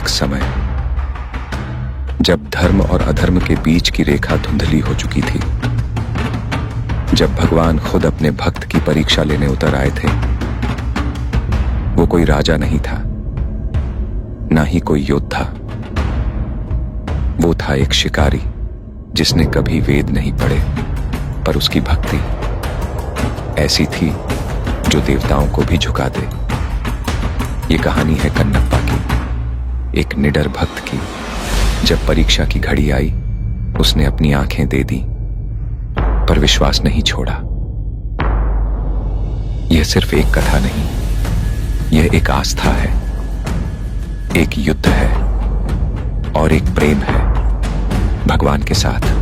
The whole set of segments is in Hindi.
एक समय जब धर्म और अधर्म के बीच की रेखा धुंधली हो चुकी थी, जब भगवान खुद अपने भक्त की परीक्षा लेने उतर आए थे, वो कोई राजा नहीं था, ना ही कोई योद्धा। वो था एक शिकारी जिसने कभी वेद नहीं पढ़े, पर उसकी भक्ति ऐसी थी जो देवताओं को भी झुका दे। ये कहानी है कन्नप्पा की, एक निडर भक्त की। जब परीक्षा की घड़ी आई, उसने अपनी आंखें दे दी, पर विश्वास नहीं छोड़ा। यह सिर्फ एक कथा नहीं, यह एक आस्था है, एक युद्ध है और एक प्रेम है भगवान के साथ।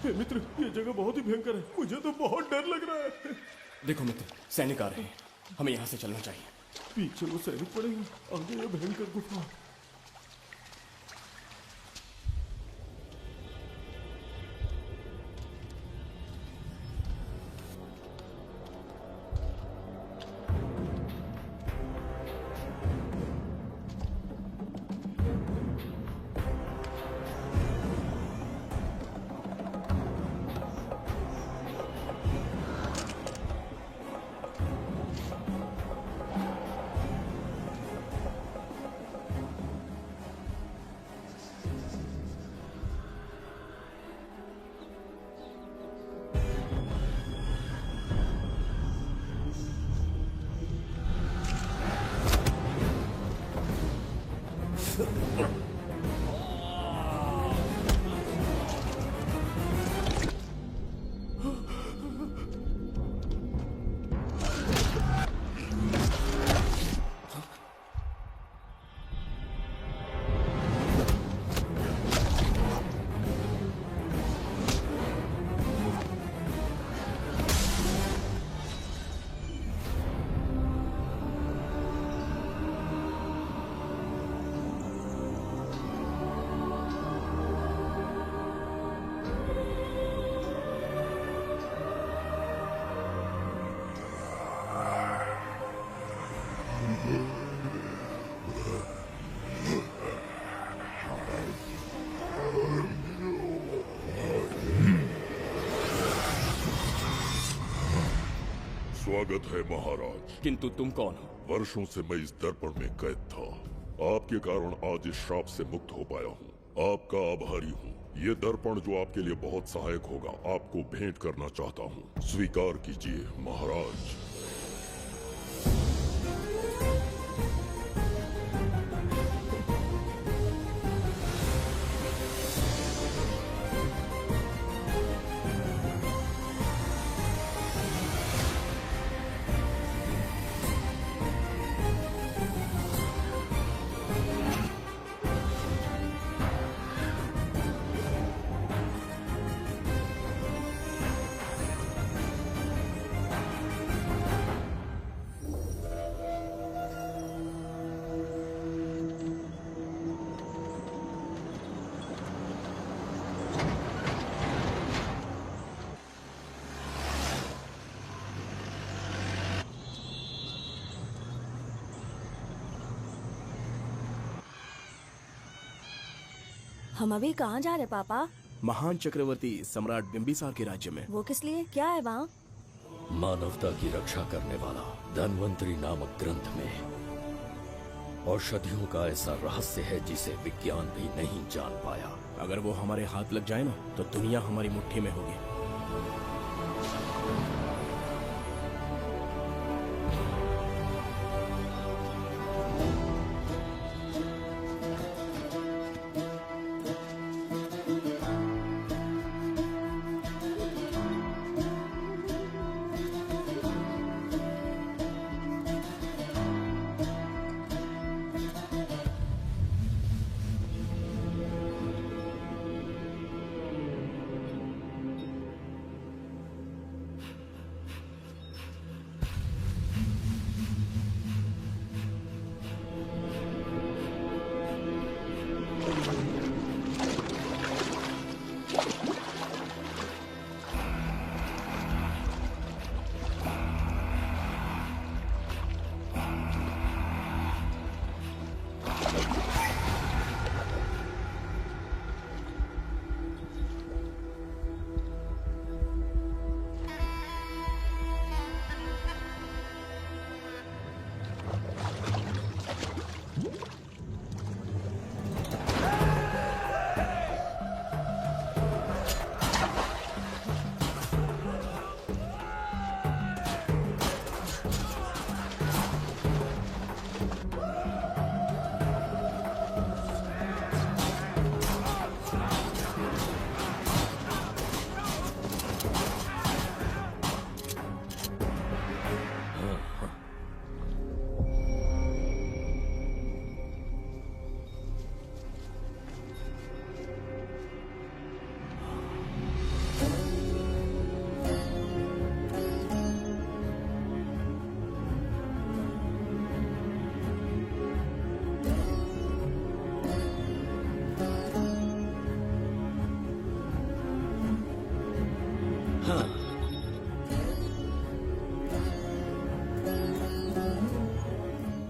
मित्र, ये जगह बहुत ही भयंकर है। मुझे तो बहुत डर लग रहा है। देखो मित्र, सैनिक आ रहे हैं, हमें यहाँ से चलना चाहिए। पीछे वो सैनिक पड़ेंगे, आगे ये भयंकर गुफा। स्वागत है महाराज। किंतु तुम कौन हो? वर्षों से मैं इस दर्पण में कैद था। आपके कारण आज इस श्राप से मुक्त हो पाया हूँ। आपका आभारी हूँ। ये दर्पण जो आपके लिए बहुत सहायक होगा, आपको भेंट करना चाहता हूँ। स्वीकार कीजिए महाराज। हम अभी कहाँ जा रहे पापा? महान चक्रवर्ती सम्राट बिंबिसार के राज्य में। वो किस लिए? क्या है वहाँ? मानवता की रक्षा करने वाला धन्वंतरी नामक ग्रंथ में औषधियों का ऐसा रहस्य है जिसे विज्ञान भी नहीं जान पाया। अगर वो हमारे हाथ लग जाए ना तो दुनिया हमारी मुट्ठी में होगी।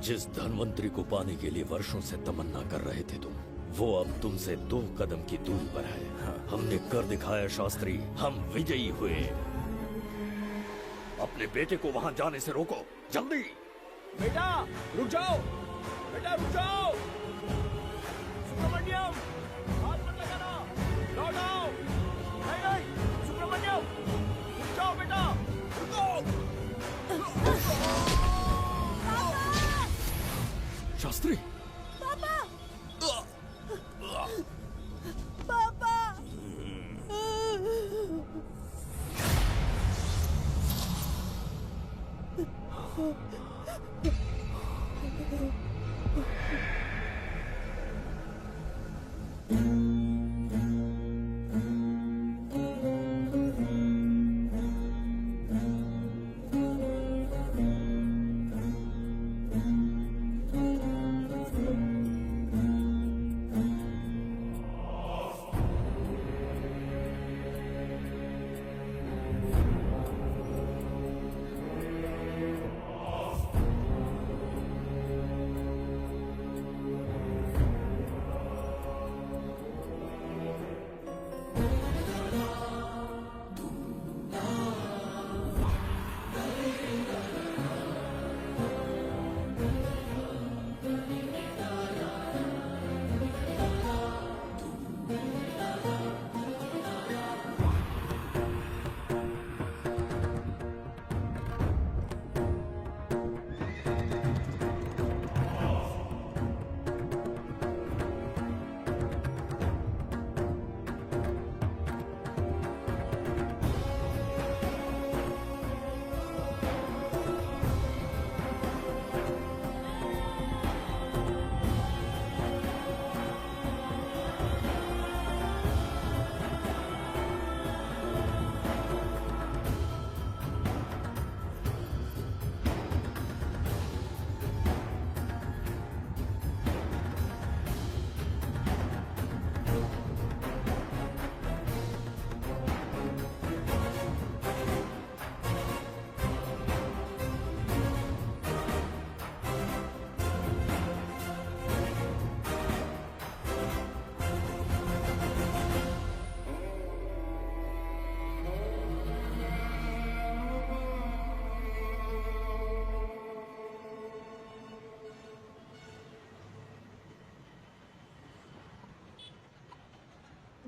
जिस धनवंतरी को पाने के लिए वर्षों से तमन्ना कर रहे थे तुम, वो अब तुमसे 2 कदम की दूरी पर है। हमने कर दिखाया शास्त्री, हम विजयी हुए। अपने बेटे को वहां जाने से रोको, जल्दी। बेटा रुक जाओ, बेटा रुक जाओ। सुब्रमण्यम, हाथ मत लगाना, लौट आओ। नहीं नहीं, सुब्रमण्यम, रुक जाओ बेटा, रुको। शास्त्री, पापा! पापा!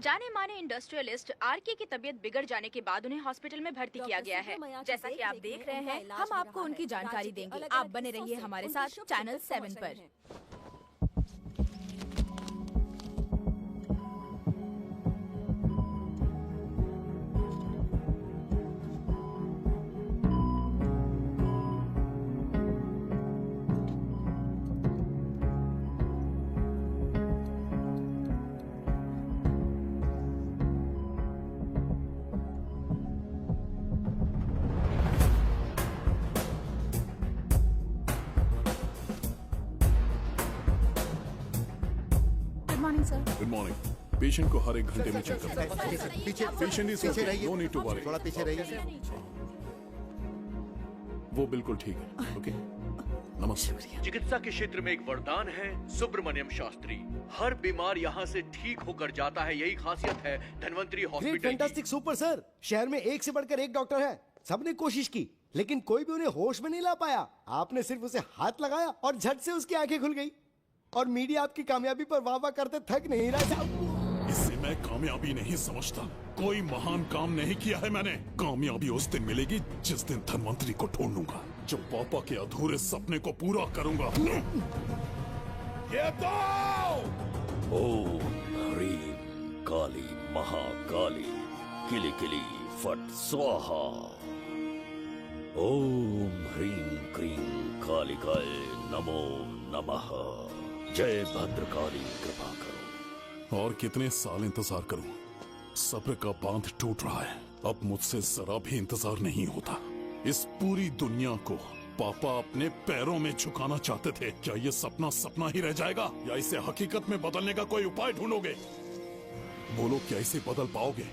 जाने माने इंडस्ट्रियलिस्ट आरके की तबीयत बिगड़ जाने के बाद उन्हें हॉस्पिटल में भर्ती किया गया है। जैसा कि आप देख रहे हैं, हम आपको उनकी जानकारी देंगे। आप बने रहिए हमारे साथ चैनल 7 पर। Good morning sir. Good morning. Patient को हर एक घंटे में चेक करना है। पीछे पेशेंट इज पीछे रहिए, नो नीड टू वरी। थोड़ा पीछे रहिए। वो बिल्कुल ठीक है। ओके, नमस्ते। चिकित्सा के क्षेत्र में एक वरदान है सुब्रमण्यम शास्त्री। हर बीमार यहाँ से ठीक होकर जाता है, यही खासियत है धन्वंतरी ग्रेट, हॉस्पिटल की। Fantastic, super sir. शहर में एक से बढ़कर एक डॉक्टर है। सबने कोशिश की लेकिन कोई भी उन्हें होश में नहीं ला पाया। आपने सिर्फ उसे हाथ लगाया और झट से उसकी आंखें खुल गई। और मीडिया आपकी कामयाबी पर वाह वाह करते थक नहीं रहा। इससे मैं कामयाबी नहीं समझता। कोई महान काम नहीं किया है मैंने। कामयाबी उस दिन मिलेगी जिस दिन धन्वंतरी को ढूंढूंगा, जो पापा के अधूरे सपने को पूरा करूंगा। ये दो! ओम ह्रीं काली महाकाली किली किली फट स्वाहा। ओम ह्रीं क्रीं कालिकाय नमो नमः। जय भद्रकाली, कृपा करो। और कितने साल इंतजार करूं? सब्र का बांध टूट रहा है। अब मुझसे जरा भी इंतजार नहीं होता। इस पूरी दुनिया को पापा अपने पैरों में झुकाना चाहते थे। क्या ये सपना सपना ही रह जाएगा या इसे हकीकत में बदलने का कोई उपाय ढूंढोगे? बोलो, क्या इसे बदल पाओगे?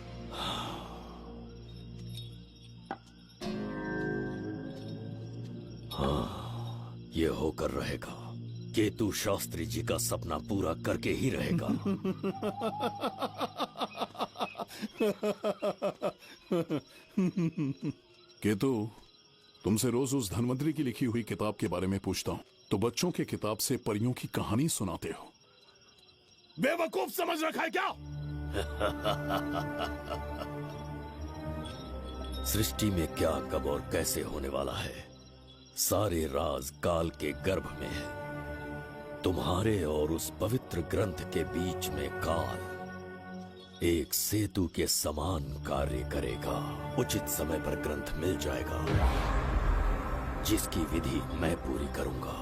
हाँ, ये होकर रहेगा। केतु शास्त्री जी का सपना पूरा करके ही रहेगा। केतु, तुमसे रोज उस धन्वंतरी की लिखी हुई किताब के बारे में पूछता हूँ तो बच्चों के किताब से परियों की कहानी सुनाते हो। बेवकूफ समझ रखा है क्या? सृष्टि में क्या, कब और कैसे होने वाला है, सारे राज काल के गर्भ में है। तुम्हारे और उस पवित्र ग्रंथ के बीच में काल एक सेतु के समान कार्य करेगा। उचित समय पर ग्रंथ मिल जाएगा, जिसकी विधि मैं पूरी करूंगा।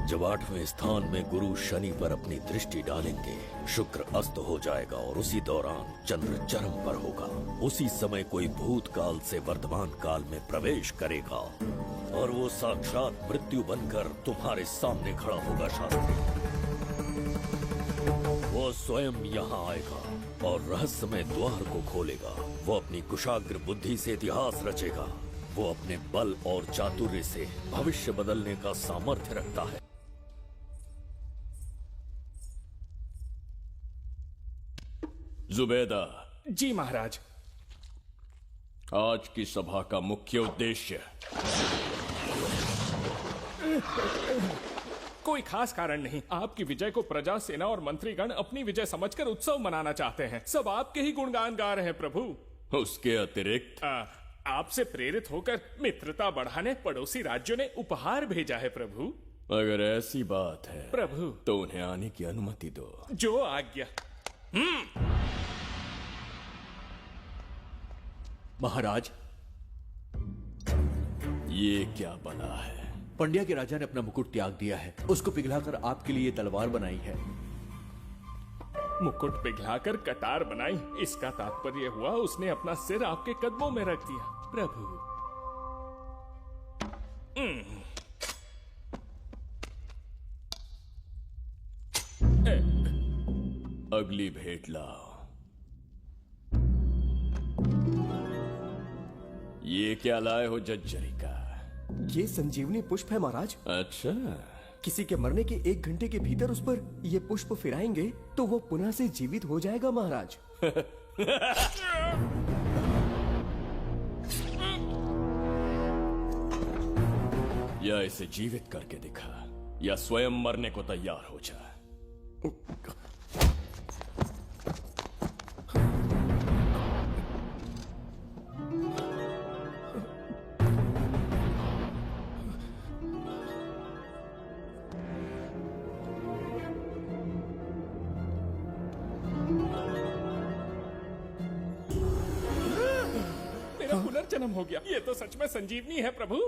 जब 8वें स्थान में गुरु शनि पर अपनी दृष्टि डालेंगे, शुक्र अस्त हो जाएगा और उसी दौरान चंद्र चरम पर होगा। उसी समय कोई भूतकाल से वर्तमान काल में प्रवेश करेगा और वो साक्षात मृत्यु बनकर तुम्हारे सामने खड़ा होगा। शास्त्री, वो स्वयं यहाँ आएगा और रहस्यमय द्वार को खोलेगा। वो अपनी कुशाग्र बुद्धि से इतिहास रचेगा। वो अपने बल और चातुर्य से भविष्य बदलने का सामर्थ्य रखता है। जुबैदा जी महाराज। आज की सभा का मुख्य उद्देश्य कोई खास कारण नहीं। आपकी विजय को प्रजा, सेना और मंत्रीगण अपनी विजय समझकर उत्सव मनाना चाहते हैं। सब आपके ही गुणगान गा रहे हैं प्रभु। उसके अतिरिक्त आपसे प्रेरित होकर मित्रता बढ़ाने पड़ोसी राज्यों ने उपहार भेजा है प्रभु। अगर ऐसी बात है प्रभु तो उन्हें आने की अनुमति दो। जो आज्ञा। महाराज, ये क्या बना है? पंड्या के राजा ने अपना मुकुट त्याग दिया है। उसको पिघलाकर आपके लिए तलवार बनाई है। मुकुट पिघलाकर कटार बनाई, इसका तात्पर्य हुआ उसने अपना सिर आपके कदमों में रख दिया प्रभु। अगली भेंट लाओ। ये क्या लाए हो जज्जरी का? ये संजीवनी पुष्प है महाराज। अच्छा, किसी के मरने के 1 घंटे के भीतर उस पर ये पुष्प फिराएंगे तो वो पुनः से जीवित हो जाएगा महाराज। या इसे जीवित करके दिखा। या स्वयं मरने को तैयार हो जा। मेरा पुनर्जन्म हो गया। ये तो सच में संजीवनी है प्रभु।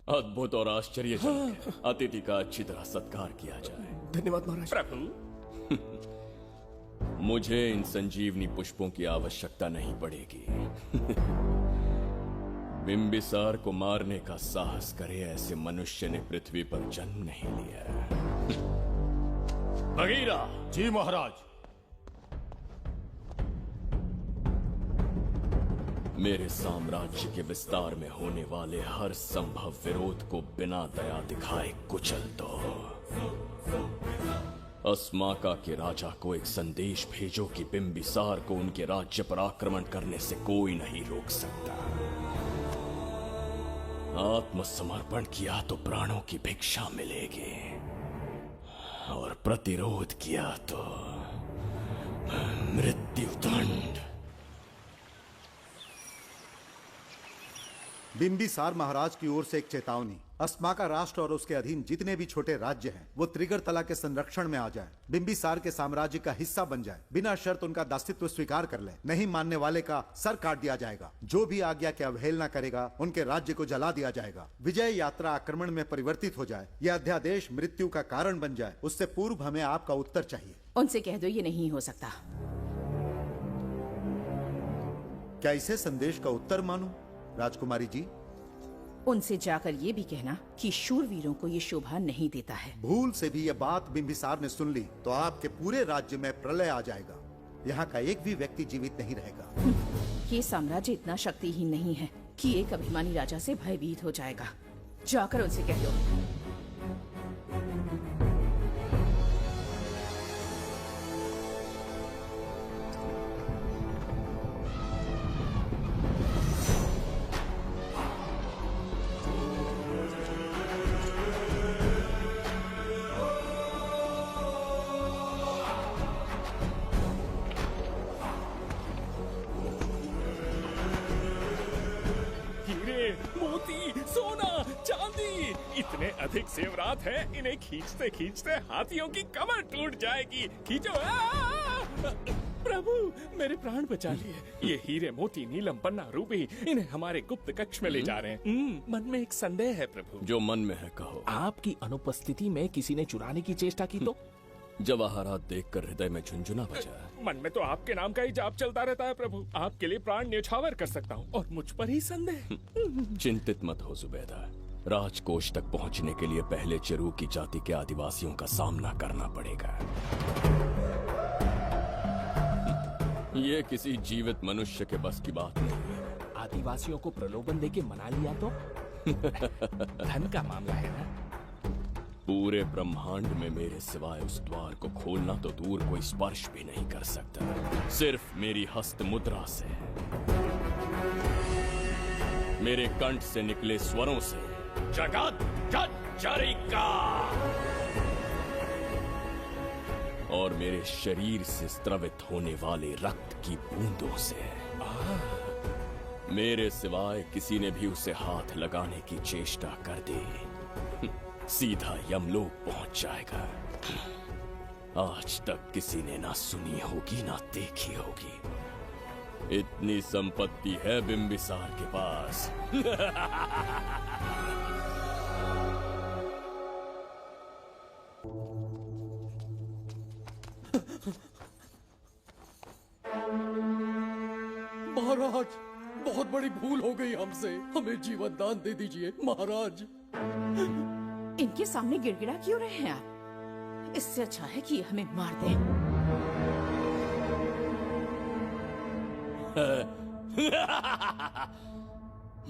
अद्भुत और आश्चर्यजनक है। अतिथि का अच्छी तरह सत्कार किया जाए। धन्यवाद महाराज। प्रभु, मुझे इन संजीवनी पुष्पों की आवश्यकता नहीं पड़ेगी। बिंबिसार को मारने का साहस करे ऐसे मनुष्य ने पृथ्वी पर जन्म नहीं लिया। बगीरा। जी महाराज। मेरे साम्राज्य के विस्तार में होने वाले हर संभव विरोध को बिना दया दिखाए कुचल दो। अस्माका के राजा को एक संदेश भेजो कि बिंबिसार को उनके राज्य पर आक्रमण करने से कोई नहीं रोक सकता। आत्मसमर्पण किया तो प्राणों की भिक्षा मिलेगी, और प्रतिरोध किया तो मृत्युदंड। बिंबिसार महाराज की ओर से एक चेतावनी। अस्माका राष्ट्र और उसके अधीन जितने भी छोटे राज्य हैं वो त्रिगर्तला के संरक्षण में आ जाएं, बिंबिसार के साम्राज्य का हिस्सा बन जाए, बिना शर्त उनका दासत्व स्वीकार कर ले। नहीं मानने वाले का सर काट दिया जाएगा। जो भी आज्ञा की अवहेलना करेगा उनके राज्य को जला दिया जाएगा। विजय यात्रा आक्रमण में परिवर्तित हो जाए, यह अध्यादेश मृत्यु का कारण बन जाए, उससे पूर्व हमें आपका उत्तर चाहिए। उनसे कह दो ये नहीं हो सकता। क्या इसे संदेश का उत्तर मानूं? राजकुमारी जी, उनसे जाकर ये भी कहना कि शूरवीरों को ये शोभा नहीं देता है। भूल से भी ये बात बिंबिसार ने सुन ली तो आपके पूरे राज्य में प्रलय आ जाएगा। यहाँ का एक भी व्यक्ति जीवित नहीं रहेगा। ये साम्राज्य इतना शक्तिहीन नहीं है कि एक अभिमानी राजा से भयभीत हो जाएगा। जाकर उनसे कह दो। इतने अधिक जेवरात हैं, इन्हें खींचते खींचते हाथियों की कमर टूट जाएगी। खींचो। प्रभु, मेरे प्राण बचा लिए। ये हीरे, मोती, नीलम, पन्ना, रूबी, इन्हें हमारे गुप्त कक्ष में ले जा रहे हैं। मन में एक संदेह है प्रभु। जो मन में है कहो। आपकी अनुपस्थिति में किसी ने चुराने की चेष्टा की तो? जवाहरात देखकर हृदय में झुंझुना बजा। मन में तो आपके नाम का ही जाप चलता रहता है प्रभु। आपके लिए प्राण न्यौछावर कर सकता हूँ, और मुझ पर ही संदेह। चिंतित मत हो जुबैदा। राजकोष तक पहुंचने के लिए पहले चिरूकी जाति के आदिवासियों का सामना करना पड़ेगा। ये किसी जीवित मनुष्य के बस की बात नहीं है। आदिवासियों को प्रलोभन देके मना लिया तो? धन का मामला है ना। पूरे ब्रह्मांड में मेरे सिवाय उस द्वार को खोलना तो दूर कोई स्पर्श भी नहीं कर सकता। सिर्फ मेरी हस्त मुद्रा से, मेरे कंठ से निकले स्वरों से। जगत जज्जरिका। और मेरे शरीर से स्त्रवित होने वाले रक्त की बूंदों से। मेरे सिवाय किसी ने भी उसे हाथ लगाने की चेष्टा कर दी, सीधा यमलोक पहुंच जाएगा। आज तक किसी ने ना सुनी होगी ना देखी होगी। इतनी संपत्ति है बिंबिसार के पास। महाराज, बहुत बड़ी भूल हो गई हमसे। हमें जीवन दान दे दीजिए महाराज। इनके सामने गिड़गिड़ा क्यों रहे हैं आप? इससे अच्छा है कि हमें मार दें।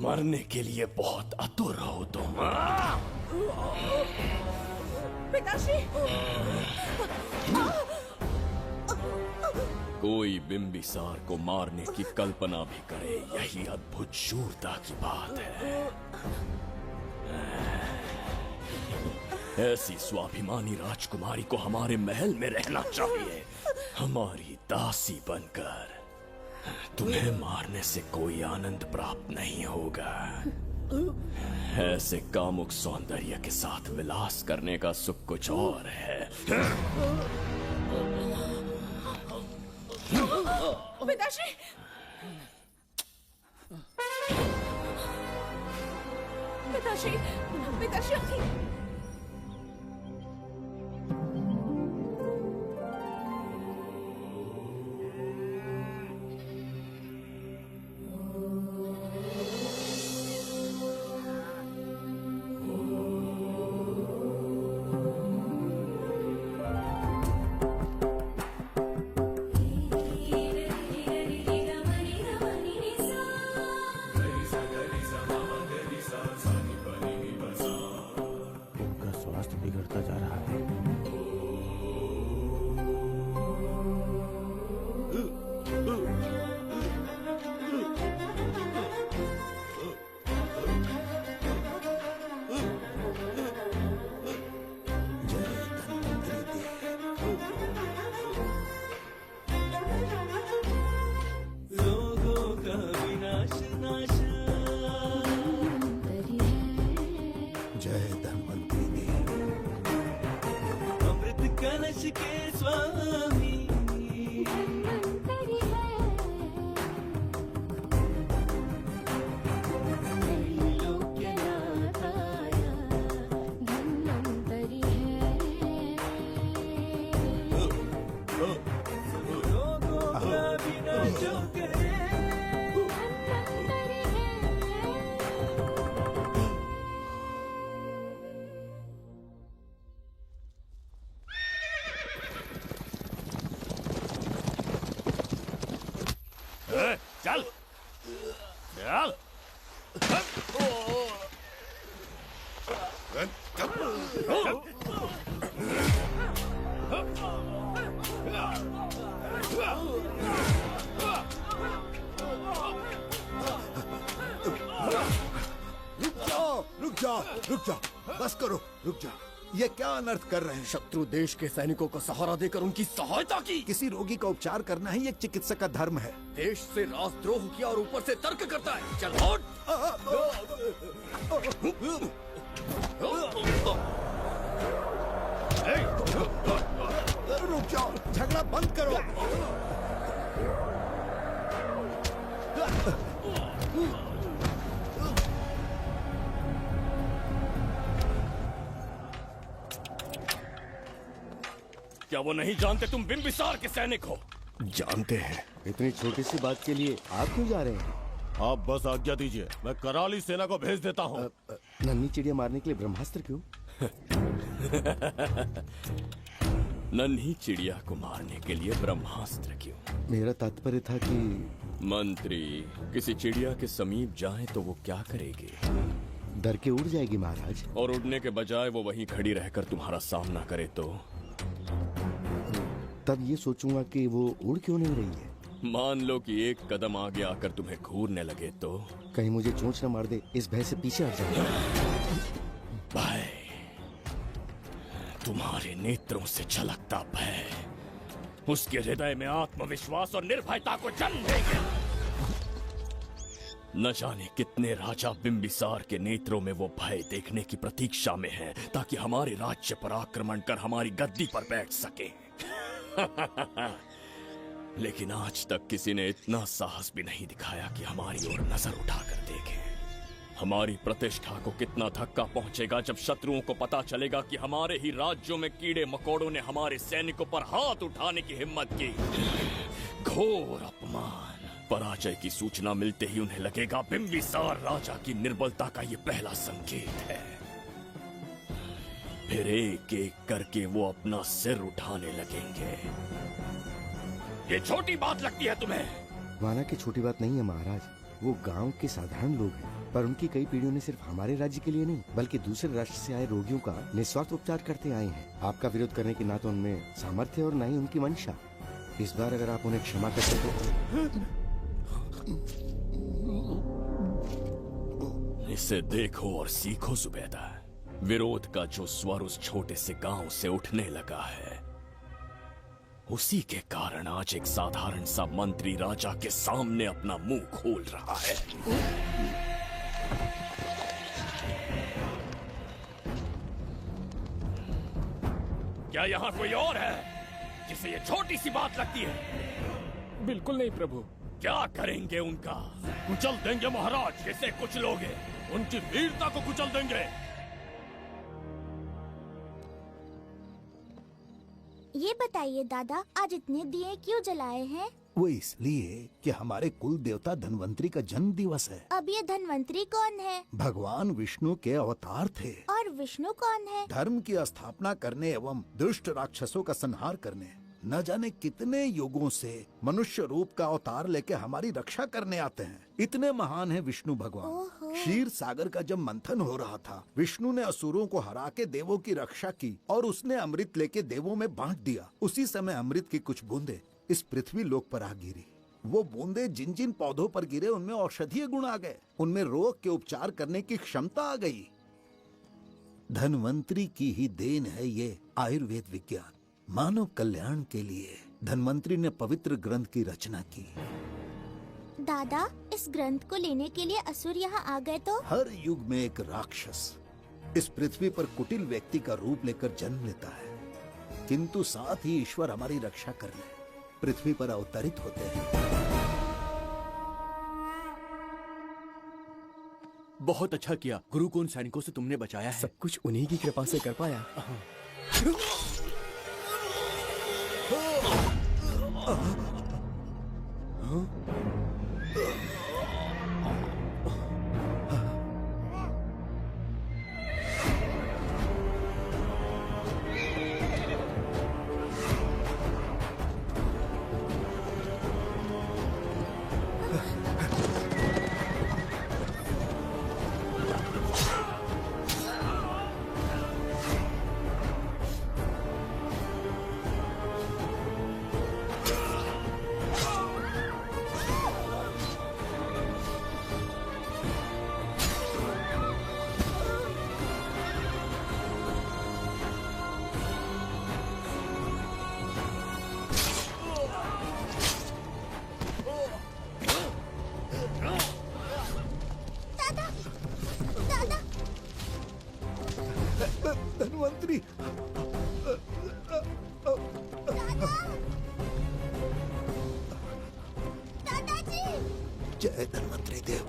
मरने के लिए बहुत आतुर हो तुम। पिताश्री! कोई बिंबिसार को मारने की कल्पना भी करे, यही अद्भुत शूरता की बात है। ऐसी स्वाभिमानी राजकुमारी को हमारे महल में रहना चाहिए, हमारी दासी बनकर। तुम्हें मारने से कोई आनंद प्राप्त नहीं होगा। ऐसे कामुक सौंदर्य के साथ विलास करने का सुख कुछ और है। पिताश्री, पिताश्री, पिताश्री। चल चल। रुक जाओ, बस करो, रुक जाओ। ये क्या अनर्थ कर रहे हैं? शत्रु देश के सैनिकों को सहारा देकर उनकी सहायता की। किसी रोगी का उपचार करना ही एक चिकित्सक का धर्म है। देश से राजद्रोह किया और ऊपर से तर्क करता है। चल हट। रुक जाओ, झगड़ा बंद करो। क्या वो नहीं जानते तुम बिंबिसार के सैनिक हो? जानते हैं। इतनी छोटी सी बात के लिए आप क्यों जा रहे हैं? आप बस आज्ञा दीजिए, मैं कराली सेना को भेज देता हूँ। नन्ही चिड़िया मारने के लिए ब्रह्मास्त्र क्यों? नन्ही चिड़िया को मारने के लिए ब्रह्मास्त्र क्यों? मेरा तात्पर्य था कि मंत्री किसी चिड़िया के समीप जाए तो वो क्या करेगी? डर के उड़ जाएगी महाराज। और उड़ने के बजाय वो वहीं खड़ी रहकर तुम्हारा सामना करे तो? तब ये सोचूंगा कि वो उड़ क्यों नहीं रही है। मान लो कि एक कदम आगे आकर तुम्हें घूरने लगे तो? कहीं मुझे चोंच न मार दे, इस भय से पीछे हट जाऊंगा। भय, तुम्हारे नेत्रों से झलकता भय उसके हृदय में आत्मविश्वास और निर्भयता को जन्म देंगे। न जाने कितने राजा बिंबिसार के नेत्रों में वो भय देखने की प्रतीक्षा में हैं, ताकि हमारे राज्य पर आक्रमण कर हमारी गद्दी पर बैठ सके। लेकिन आज तक किसी ने इतना साहस भी नहीं दिखाया कि हमारी ओर नजर उठाकर देखे। हमारी प्रतिष्ठा को कितना धक्का पहुंचेगा जब शत्रुओं को पता चलेगा कि हमारे ही राज्यों में कीड़े मकोड़ों ने हमारे सैनिकों पर हाथ उठाने की हिम्मत की। घोर अपमान। पराजय की सूचना मिलते ही उन्हें लगेगा बिंबिसार राजा की निर्बलता का ये पहला संकेत है। फिर एक एक करके वो अपना सिर उठाने लगेंगे। ये छोटी बात लगती है तुम्हें? माना कि छोटी बात नहीं है महाराज। वो गांव के साधारण लोग हैं, पर उनकी कई पीढ़ियों ने सिर्फ हमारे राज्य के लिए नहीं बल्कि दूसरे राष्ट्र से आए रोगियों का निस्वार्थ उपचार करते आए हैं। आपका विरोध करने की ना तो उनमें सामर्थ्य और ना ही उनकी मंशा। इस बार अगर आप उन्हें क्षमा कर सके इसे देखो और सीखो जुबैदा। विरोध का जो स्वर उस छोटे से गांव से उठने लगा है, उसी के कारण आज एक साधारण सा मंत्री राजा के सामने अपना मुंह खोल रहा है। क्या यहाँ कोई और है जिसे ये छोटी सी बात लगती है? बिल्कुल नहीं प्रभु। क्या करेंगे उनका? कुचल देंगे महाराज, जैसे कुछ लोग हैं। उनकी वीरता को कुचल देंगे। ये बताइए दादा, आज इतने दिए क्यों जलाए हैं? वो इसलिए कि हमारे कुल देवता धन्वंतरी का जन्म दिवस है। अब ये धन्वंतरी कौन है? भगवान विष्णु के अवतार थे। और विष्णु कौन है? धर्म की स्थापना करने एवं दुष्ट राक्षसों का संहार करने न जाने कितने युगों से मनुष्य रूप का अवतार लेके हमारी रक्षा करने आते हैं। इतने महान है विष्णु भगवान। क्षीर सागर का जब मंथन हो रहा था, विष्णु ने असुरों को हरा के देवों की रक्षा की और उसने अमृत लेके देवों में बांट दिया। उसी समय अमृत की कुछ बूंदे इस पृथ्वी लोक पर आ गिरी। वो बूंदे जिन जिन पौधों पर गिरे उनमें औषधीय गुण आ गए, उनमें रोग के उपचार करने की क्षमता आ गई। धन्वंतरी की ही देन है ये आयुर्वेद विज्ञान। मानव कल्याण के लिए धन्वंतरी ने पवित्र ग्रंथ की रचना की। दादा, इस ग्रंथ को लेने के लिए असुर यहाँ आ गए तो? हर युग में एक राक्षस इस पृथ्वी पर कुटिल व्यक्ति का रूप लेकर जन्म लेता है, किंतु साथ ही ईश्वर हमारी रक्षा करने पृथ्वी पर अवतरित होते हैं। बहुत अच्छा किया गुरु को उन सैनिकों से तुमने बचाया है। सब कुछ उन्हीं की कृपा से कर पाया। धन्वंतरी, दादाजी, जय धन्वंतरी देव।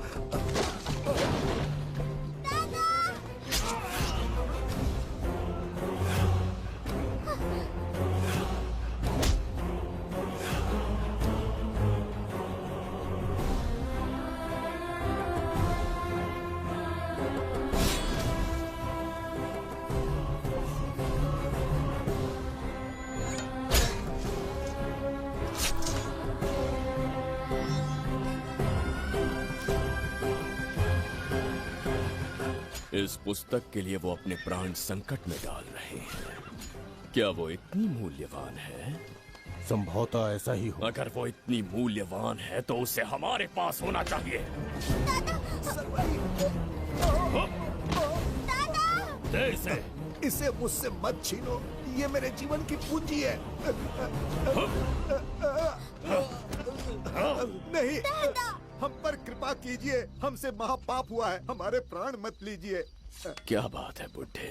इस पुस्तक के लिए वो अपने प्राण संकट में डाल रहे हैं। क्या वो इतनी मूल्यवान है? संभवतः ऐसा ही हो। अगर वो इतनी मूल्यवान है तो उसे हमारे पास होना चाहिए। दे इसे मुझसे मत छीनो, ये मेरे जीवन की पूंजी है। नहीं, हम पर कृपा कीजिए, हमसे महापाप हुआ है, हमारे प्राण मत लीजिए। क्या बात है बुड्ढे,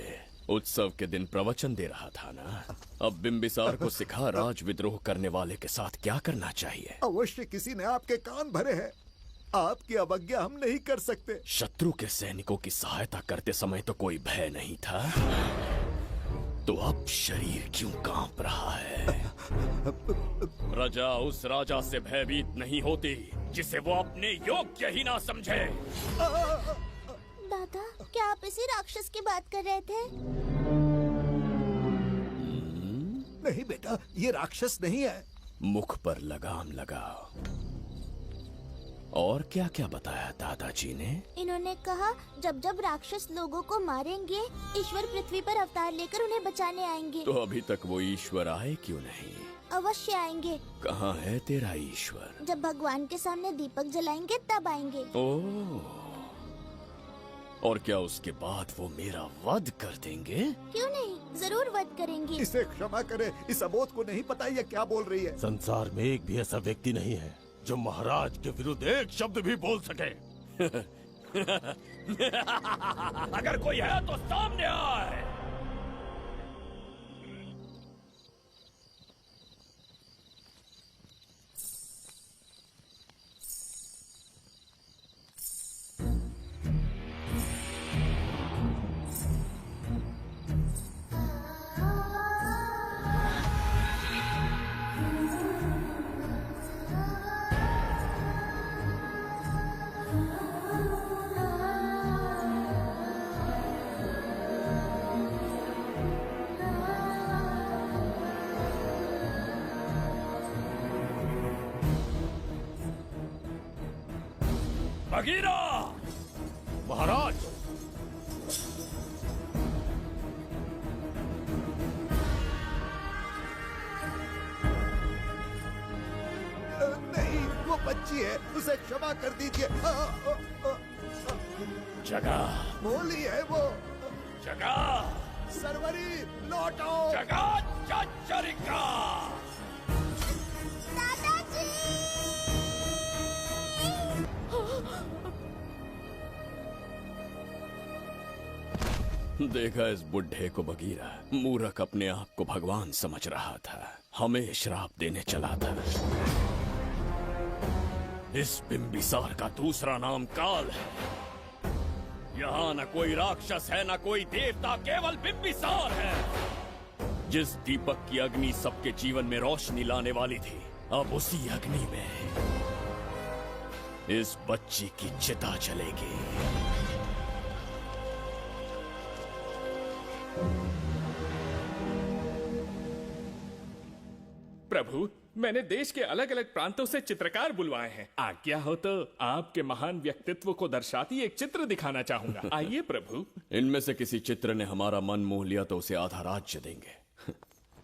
उत्सव के दिन प्रवचन दे रहा था ना। अब बिंबिसार को सिखा राज विद्रोह करने वाले के साथ क्या करना चाहिए। अवश्य किसी ने आपके कान भरे हैं, आपकी अवज्ञा हम नहीं कर सकते। शत्रु के सैनिकों की सहायता करते समय तो कोई भय नहीं था, तो अब शरीर क्यों कांप रहा है? प्रजा उस राजा से भयभीत नहीं होती जिसे वो अपने योग्य ही ना समझे। दादा, क्या आप इसी राक्षस की बात कर रहे थे? नहीं बेटा, ये राक्षस नहीं है। मुख पर लगाम लगाओ। और क्या क्या बताया दादाजी ने? इन्होंने कहा जब जब राक्षस लोगों को मारेंगे, ईश्वर पृथ्वी पर अवतार लेकर उन्हें बचाने आएंगे। तो अभी तक वो ईश्वर आए क्यों नहीं? अवश्य आएंगे। कहाँ है तेरा ईश्वर? जब भगवान के सामने दीपक जलाएंगे तब आएंगे। ओह, और क्या उसके बाद वो मेरा वध कर देंगे? क्यों नहीं, जरूर वध करेंगे। इसे क्षमा करे, इस अबोध को नहीं पता ये क्या बोल रही है। संसार में एक भी ऐसा व्यक्ति नहीं है जो महाराज के विरुद्ध एक शब्द भी बोल सके। अगर कोई है तो सामने आए। बगीरा! महाराज! नहीं, वो बच्ची है, उसे क्षमा कर दीजिए। जगह बोली है वो। जगह सरवरी लौटो। जगह चचरिका। देखा इस बुढ़े को बगीरा। मूर्ख अपने आप को भगवान समझ रहा था, हमें श्राप देने चला था। इस बिंबिसार का दूसरा नाम काल है। यहाँ न कोई राक्षस है न कोई देवता, केवल बिंबिसार है। जिस दीपक की अग्नि सबके जीवन में रोशनी लाने वाली थी, अब उसी अग्नि में इस बच्ची की चिता जलेगी। प्रभु, मैंने देश के अलग अलग प्रांतों से चित्रकार बुलवाए हैं। आज्ञा हो तो आपके महान व्यक्तित्व को दर्शाती एक चित्र दिखाना चाहूंगा। आइए प्रभु। इनमें से किसी चित्र ने हमारा मन मोह लिया तो उसे आधा राज्य देंगे।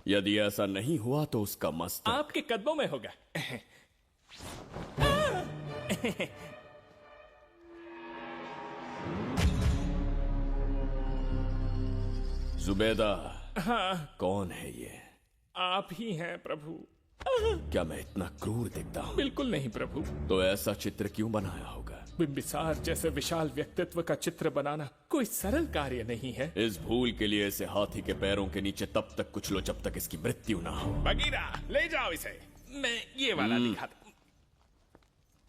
यदि ऐसा नहीं हुआ तो उसका मस्तक आपके कदमों में होगा। जुबेदा। हाँ। कौन है ये? आप ही हैं प्रभु। क्या मैं इतना क्रूर दिखता हूँ? बिल्कुल नहीं प्रभु। तो ऐसा चित्र क्यों बनाया होगा? बिंबिसार जैसे विशाल व्यक्तित्व का चित्र बनाना कोई सरल कार्य नहीं है। इस भूल के लिए इसे हाथी के पैरों के नीचे तब तक कुचलो जब तक इसकी मृत्यु ना हो। बगीरा, ले जाओ इसे। मैं ये वाला दिखाता।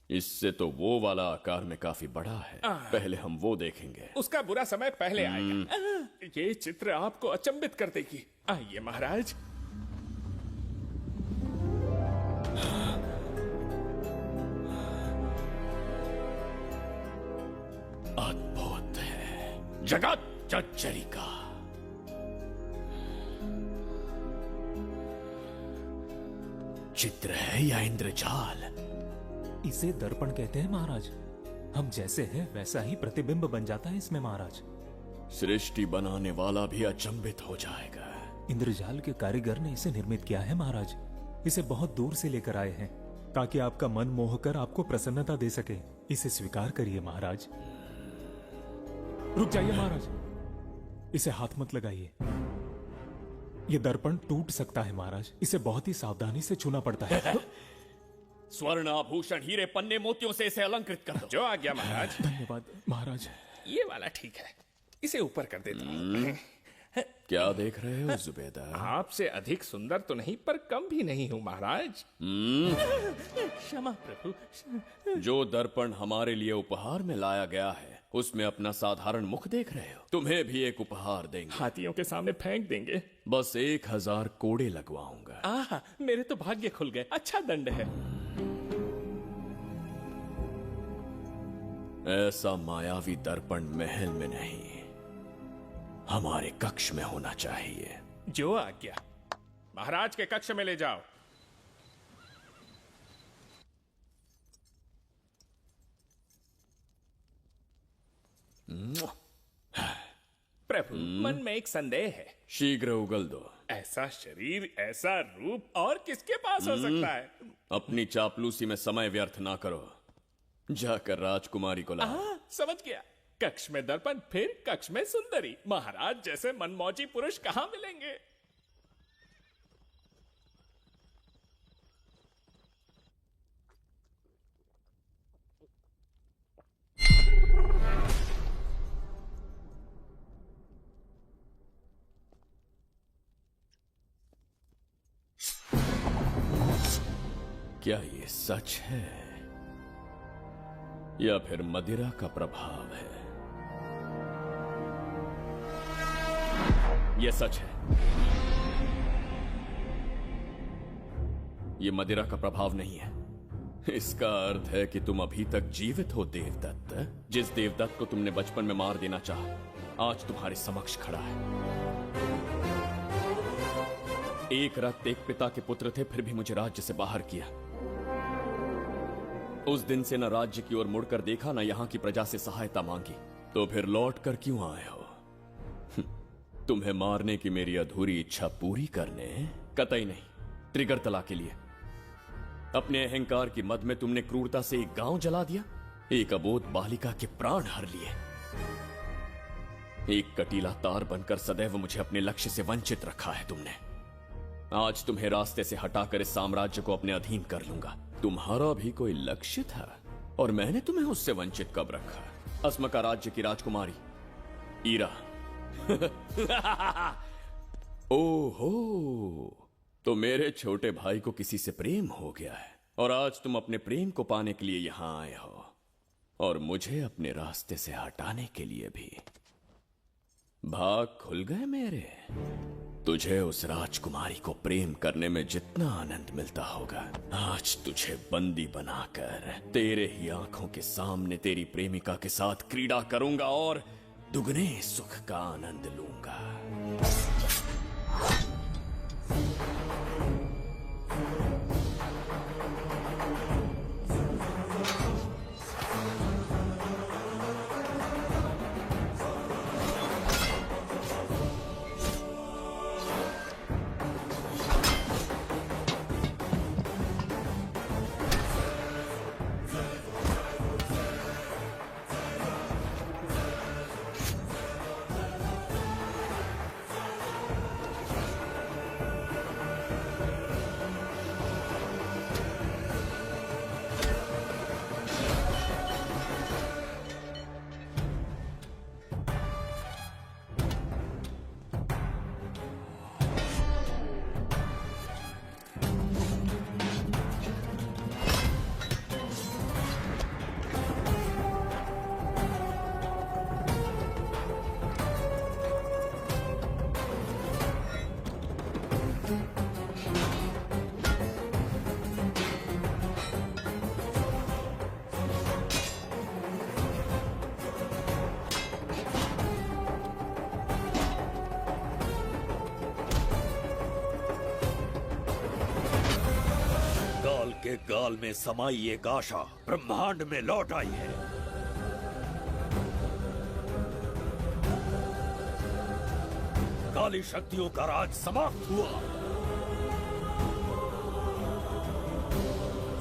इससे तो वो वाला आकार में काफी बड़ा है। पहले हम वो देखेंगे। उसका बुरा समय पहले आएगा। ये चित्र आपको अचंभित कर देगी। आइए महाराज। अद्भुत है। जगत चचरिका। चित्र है या इंद्रजाल? इसे दर्पण कहते हैं महाराज। हम जैसे हैं वैसा ही प्रतिबिंब बन जाता है इसमें महाराज। सृष्टि बनाने वाला भी अचंभित हो जाएगा। इंद्रजाल के कारीगर ने इसे निर्मित किया है महाराज। इसे बहुत दूर से लेकर आए हैं ताकि आपका मन मोह कर आपको प्रसन्नता दे सके। इसे स्वीकार करिए महाराज। रुक जाइए महाराज, इसे हाथ मत लगाइए। ये दर्पण टूट सकता है महाराज। इसे बहुत ही सावधानी से छूना पड़ता है। स्वर्ण आभूषण हीरे पन्ने मोतियों से इसे अलंकृत कर दो। जो आ गया महाराज। धन्यवाद महाराज। ये वाला ठीक है, इसे ऊपर कर देता हूँ। क्या देख रहे हो जुबेदा? आपसे अधिक सुंदर तो नहीं पर कम भी नहीं हूँ महाराज। क्षमा प्रभु। जो दर्पण हमारे लिए उपहार में लाया गया है उसमें अपना साधारण मुख देख रहे हो। तुम्हें भी एक उपहार देंगे। हाथियों के सामने फेंक देंगे। बस 1000 कोड़े लगवाऊंगा। आहा, मेरे तो भाग्य खुल गए। अच्छा दंड है। ऐसा मायावी दर्पण महल में नहीं, हमारे कक्ष में होना चाहिए। जो आज्ञा। महाराज के कक्ष में ले जाओ। प्रभु, मन में एक संदेह है। शीघ्र उगल दो। ऐसा शरीर, ऐसा रूप और किसके पास हो सकता है? अपनी चापलूसी में समय व्यर्थ ना करो। जाकर राजकुमारी को लाओ। समझ गया। कक्ष में दर्पण, फिर कक्ष में सुंदरी। महाराज जैसे मनमौजी पुरुष कहाँ मिलेंगे? क्या ये सच है या फिर मदिरा का प्रभाव है? यह सच है। यह मदिरा का प्रभाव नहीं है। इसका अर्थ है कि तुम अभी तक जीवित हो देवदत्त। जिस देवदत्त को तुमने बचपन में मार देना चाहा, आज तुम्हारे समक्ष खड़ा है। एक रक्त एक पिता के पुत्र थे, फिर भी मुझे राज्य से बाहर किया। उस दिन से न राज्य की ओर मुड़कर देखा, न यहां की प्रजा से सहायता मांगी। तो फिर लौट कर क्यों आए हो? तुम्हें मारने की मेरी अधूरी इच्छा पूरी करने? कतई नहीं, त्रिगर्तला के लिए। अपने अहंकार की मद में तुमने क्रूरता से एक गांव जला दिया, एक अबोध बालिका के प्राण हर लिए। एक कटीला तार बनकर सदैव मुझे अपने लक्ष्य से वंचित रखा है तुमने। आज तुम्हें रास्ते से हटाकर इस साम्राज्य को अपने अधीन कर लूंगा। तुम्हारा भी कोई लक्ष्य था और मैंने तुम्हें उससे वंचित कब रखा? अस्मका राज्य की राजकुमारी ईरा। ओहो, तो मेरे छोटे भाई को किसी से प्रेम हो गया है और आज तुम अपने प्रेम को पाने के लिए यहां आए हो और मुझे अपने रास्ते से हटाने के लिए भी। भाग खुल गए मेरे। तुझे उस राजकुमारी को प्रेम करने में जितना आनंद मिलता होगा, आज तुझे बंदी बनाकर तेरे ही आंखों के सामने तेरी प्रेमिका के साथ क्रीड़ा करूंगा और दुगने सुख का आनंद लूंगा। के गाल में समाई एक आशा ब्रह्मांड में लौट आई है। काली शक्तियों का राज समाप्त हुआ।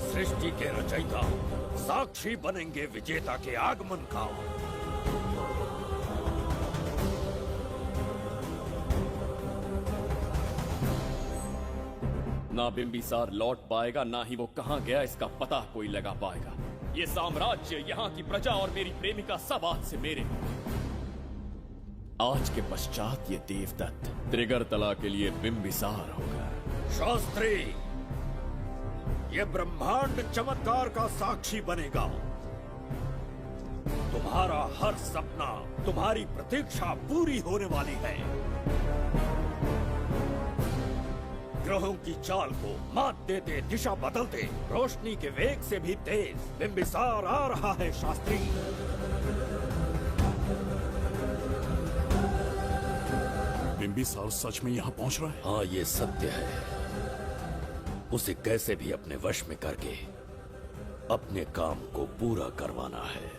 सृष्टि के रचयिता साक्षी बनेंगे विजेता के आगमन का। ना बिंबिसार लौट पाएगा, ना ही वो कहां गया इसका पता कोई लगा पाएगा। ये साम्राज्य, यहाँ की प्रजा और मेरी प्रेमिका सब आज से मेरे। आज के पश्चात ये देवदत्त त्रिगर्तला के लिए बिंबिसार होगा। शास्त्री, ये ब्रह्मांड चमत्कार का साक्षी बनेगा। तुम्हारा हर सपना, तुम्हारी प्रतीक्षा पूरी होने वाली है। ग्रहों की चाल को मात देते, दिशा बदलते, रोशनी के वेग से भी तेज बिंबिसार आ रहा है। शास्त्री, बिंबिसार सच में यहाँ पहुँच रहा है? हाँ, ये सत्य है। उसे कैसे भी अपने वश में करके अपने काम को पूरा करवाना है,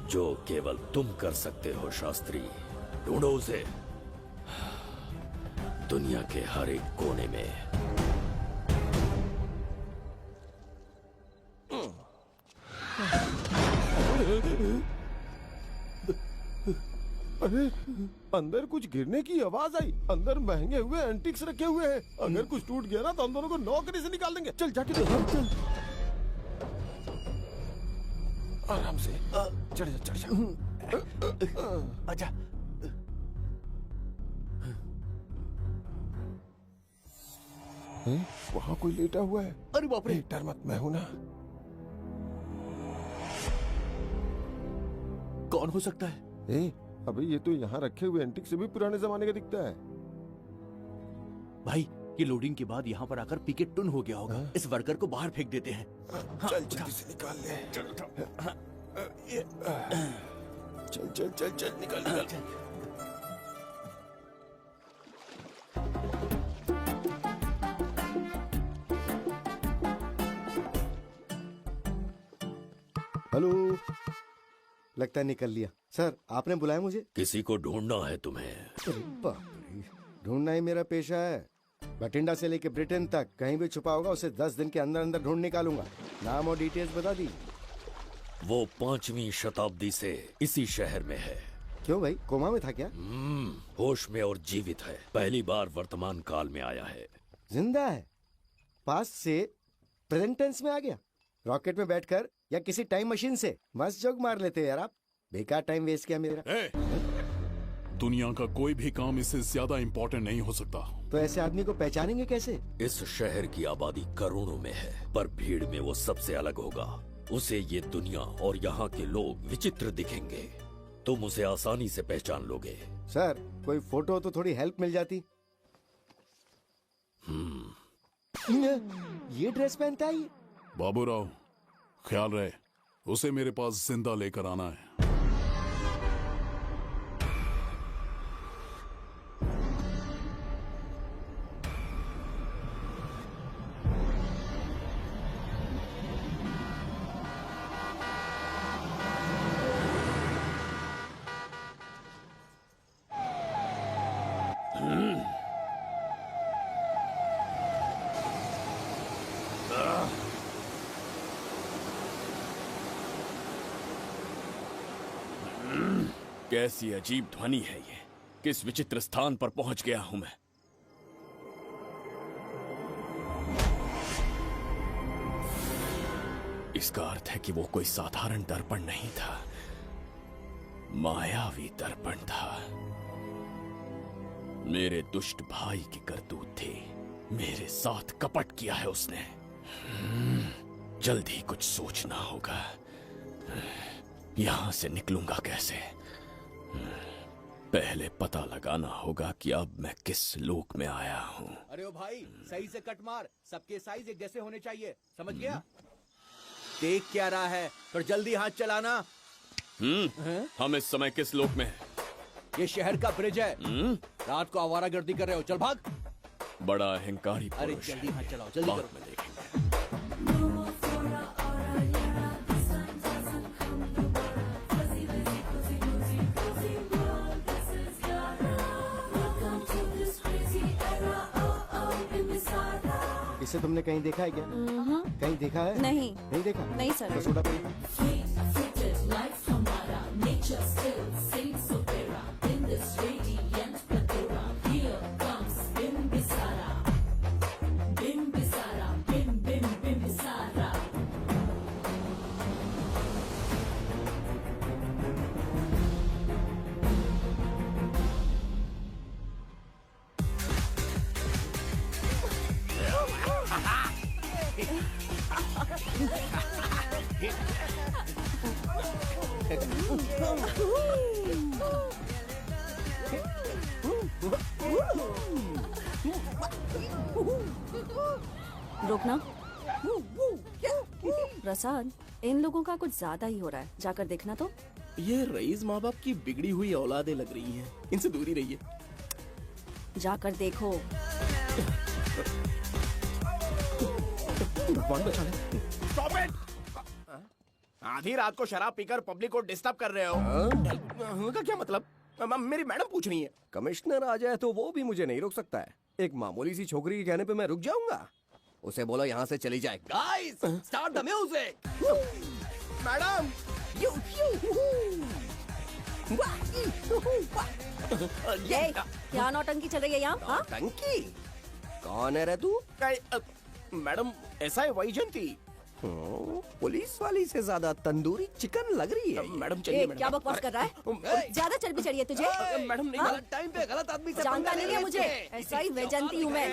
जो केवल तुम कर सकते हो। शास्त्री, ढूंढो उसे दुनिया के हर एक कोने में। अरे अंदर कुछ गिरने की आवाज आई। अंदर महंगे हुए एंटिक्स रखे हुए हैं। अगर कुछ टूट गया ना तो हम दोनों को नौकरी से निकाल देंगे। चल जाके देख। चल आराम से चढ़ जा, चढ़ जा। आजा। वहाँ कोई लेटा हुआ है। अरे बाप रे, डर मत, मैं हूं ना। कौन हो सकता है? अबे ये तो यहाँ रखे हुए एंटिक से भी पुराने जमाने का दिखता है। भाई ये लोडिंग के बाद यहाँ पर आकर पिकेट टुन हो गया होगा। इस वर्कर को बाहर फेंक देते हैं। चल जल्दी से निकाल ले। चल चल चल चल निकाल निकाल। हेलो, लगता है निकल लिया। सर आपने बुलाया मुझे? किसी को ढूंढना है तुम्हें। अरे बाप रे, ढूंढना ही मेरा पेशा है। बठिंडा से लेके ब्रिटेन तक कहीं भी छुपा होगा उसे 10 दिन के अंदर अंदर ढूंढ निकालूंगा। नाम और डिटेल्स बता दी। वो 5वीं शताब्दी से इसी शहर में है। क्यों भाई, कोमा में था क्या? होश में और जीवित है। पहली बार वर्तमान काल में आया है। जिंदा है? पास्ट से प्रेजेंट टेंस में आ गया? रॉकेट में बैठकर या किसी टाइम मशीन से? मस्त जोक मार लेते हो यार आप। बेकार टाइम वेस्ट किया मेरा। दुनिया का कोई भी काम इससे ज्यादा इम्पोर्टेंट नहीं हो सकता। तो ऐसे आदमी को पहचानेंगे कैसे? इस शहर की आबादी करोड़ों में है, पर भीड़ में वो सबसे अलग होगा। उसे ये दुनिया और यहाँ के लोग विचित्र दिखेंगे। तुम उसे आसानी से पहचान लोगे। सर कोई फोटो हो तो थोड़ी हेल्प मिल जाती। ये ड्रेस पहनता है ये? बाबूराव, ख्याल रहे, उसे मेरे पास जिंदा लेकर आना है। कैसी अजीब ध्वनि है ये। किस विचित्र स्थान पर पहुंच गया हूं मैं। इसका अर्थ है कि वो कोई साधारण दर्पण नहीं था, मायावी दर्पण था। मेरे दुष्ट भाई की करतूत थी। मेरे साथ कपट किया है उसने। जल्द ही कुछ सोचना होगा। यहां से निकलूंगा कैसे? पहले पता लगाना होगा कि अब मैं किस लोक में आया हूँ। अरे ओ भाई, सही से कट मार। सबके साइज एक जैसे होने चाहिए, समझ गया? देख क्या रहा है, तो जल्दी हाथ चलाना। हम इस समय किस लोक में हैं? ये शहर का ब्रिज है। रात को आवारागर्दी कर रहे हो, चल भाग। बड़ा अहंकारी अरे पुरुष जल्दी है। हाथ चलाओ, जल्दी बाद करो। में देखेंगे। इसे तुमने कहीं देखा है क्या? कहीं देखा है? नहीं। नहीं देखा? नहीं सर। तो सोडा पी। रुकना। प्रसाद, इन लोगों का कुछ ज्यादा ही हो रहा है। जाकर देखना तो। ये रईस माँ बाप की बिगड़ी हुई औलादें लग रही हैं। इनसे दूरी रहिए। जाकर देखो। भगवान बचा ले। Stop it! आधी रात को शराब पीकर पब्लिक को डिस्टर्ब कर रहे हो। का क्या मतलब? मेरी मैडम पूछ रही है। कमिश्नर आ जाए तो वो भी मुझे नहीं रोक सकता है। एक मामूली सी छोकरी के कहने पे मैं रुक जाऊंगा? उसे बोलो यहाँ से चली जाए। Guys, start the music. Madam, ये क्या नौटंकी चल रही है यहाँ? हाँ? टंकी? कौन है रे तू? मैडम ऐसा है वैजंती। पुलिस वाली से ज्यादा तंदूरी चिकन लग रही है। मैडम चलिए। ए, क्या बकवास कर रहा है? ज्यादा चर्बी चढ़ी है तुझे? मैडम नहीं, गलत टाइम पे गलत आदमी से जानता नहीं है मुझे, ऐसा ही वैजंती हूँ मैं।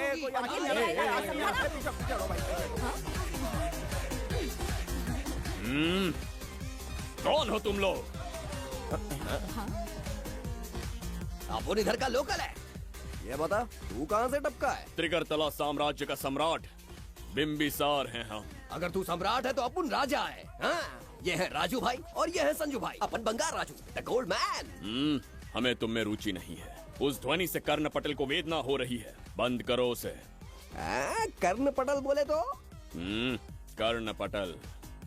कौन हो तुम लोग? अपन इधर का लोकल है। ये बता तू कहाँ से टपका है? त्रिगर्तला साम्राज्य का सम्राट बिम्बिसार हैं हम। अगर तू सम्राट है तो अपन राजा है। हाँ? ये है राजू भाई और ये है संजू भाई, अपन बंगार राजू, द गोल्ड मैन। हमें तुम में रुचि नहीं है। उस ध्वनि से कर्ण पटेल को वेदना हो रही है, बंद करो उसे। कर्ण पटेल बोले तो? कर्ण पटेल।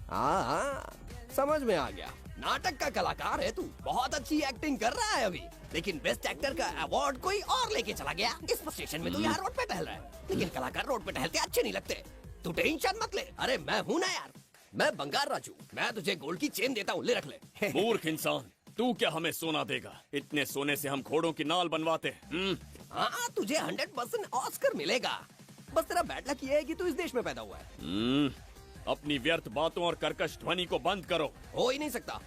हाँ, समझ में आ गया। नाटक का कलाकार है तू, बहुत अच्छी एक्टिंग कर रहा है अभी, लेकिन बेस्ट एक्टर का अवार्ड कोई और लेके चला गया। इस स्टेशन में तू यहाँ रोड पे टहल रहा है, लेकिन कलाकार रोड पे टहलते अच्छे नहीं लगते। तू टेंशन मत ले। अरे मैं हूँ ना यार, मैं बंगार राजू, मैं तुझे गोल्ड की चेन देता हूँ, ले रख ले। मूर्ख इंसान, तू क्या हमें सोना देगा? इतने सोने से हम घोड़ों की नाल बनवाते हैं। हाँ, तुझे 100% ऑस्कर मिलेगा। बस तेरा बैड लक ये है कि तू इस देश में पैदा हुआ है। अपनी व्यर्थ बातों और कर्कश ध्वनि को बंद करो। हो ही नहीं सकता।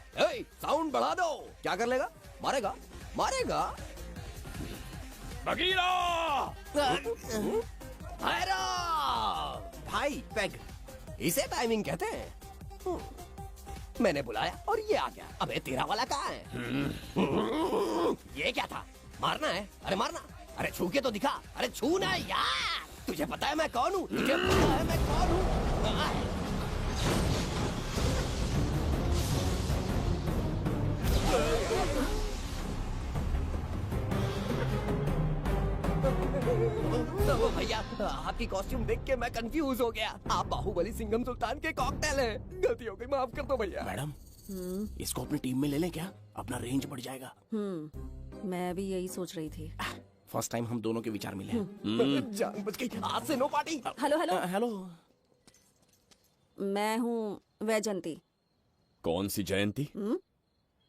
साउंड बढ़ा दो। क्या कर लेगा? मारेगा? मारेगा? बगीरा! भाई पैग, इसे टाइमिंग कहते हैं। मैंने बुलाया और ये आ गया। अबे तेरा वाला कहाँ है? ये क्या था? मारना है? अरे मारना। अरे छू के तो दिखा। अरे छू ना यार। तुझे पता है मैं कौन हूँ? तुझे पता है मैं कौन हूँ? भैया, आपकी कॉस्ट्यूम देख के मैं कंफ्यूज हो गया। आप बाहुबली सिंघम सुल्तान के कॉकटेल हैं। गलती हो गई, माफ कर दो भैया। मैडम, इसको अपनी टीम में ले लें क्या? अपना रेंज बढ़ जाएगा। मैं भी यही सोच रही थी। फर्स्ट टाइम हम दोनों के विचार मिले। जान बच गई। आज से no party. Hello hello hello, मैं हूँ वैजंती। कौन सी जयंती?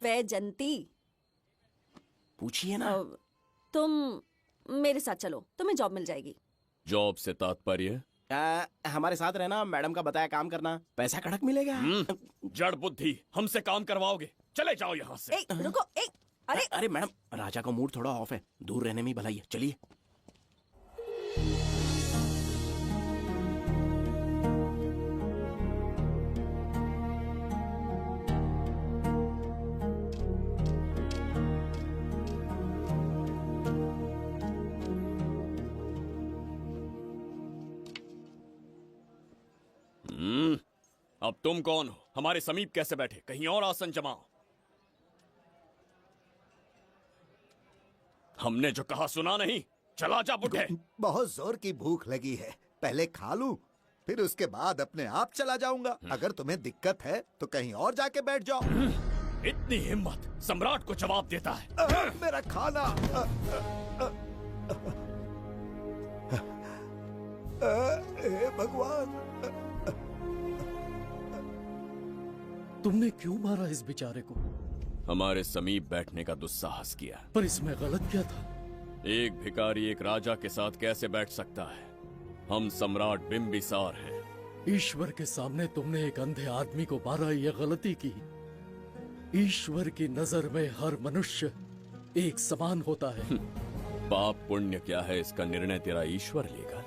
वैजंती। पूछिए ना। तुम मेरे साथ चलो, तुम्हें जॉब मिल जाएगी। जॉब से तात्पर्य? हमारे साथ रहना, मैडम का बताया काम करना, पैसा कड़क मिलेगा। जड़ बुद्धि, हमसे काम करवाओगे? चले जाओ यहाँ से। रुको। अरे मैडम, राजा का मूड थोड़ा ऑफ है, दूर रहने में ही भलाई है। चलिए। अब तुम कौन हो? हमारे समीप कैसे बैठे? कहीं और आसन जमाओ। हमने जो कहा सुना नहीं? चला जा बुढ़े। बहुत जोर की भूख लगी है, पहले खा लूं, फिर उसके बाद अपने आप चला जाऊंगा। अगर तुम्हें दिक्कत है तो कहीं और जाके बैठ जाओ। इतनी हिम्मत, सम्राट को जवाब देता है। मेरा खाना। हे भगवान, तुमने क्यों मारा इस बेचारे को? हमारे समीप बैठने का दुस्साहस किया। पर इसमें गलत क्या था? एक भिखारी एक राजा के साथ कैसे बैठ सकता है? हम सम्राट बिम्बिसार हैं। ईश्वर के सामने तुमने एक अंधे आदमी को मारा, ये गलती की। ईश्वर की नजर में हर मनुष्य एक समान होता है। पाप पुण्य क्या है, इसका निर्णय तेरा ईश्वर लेगा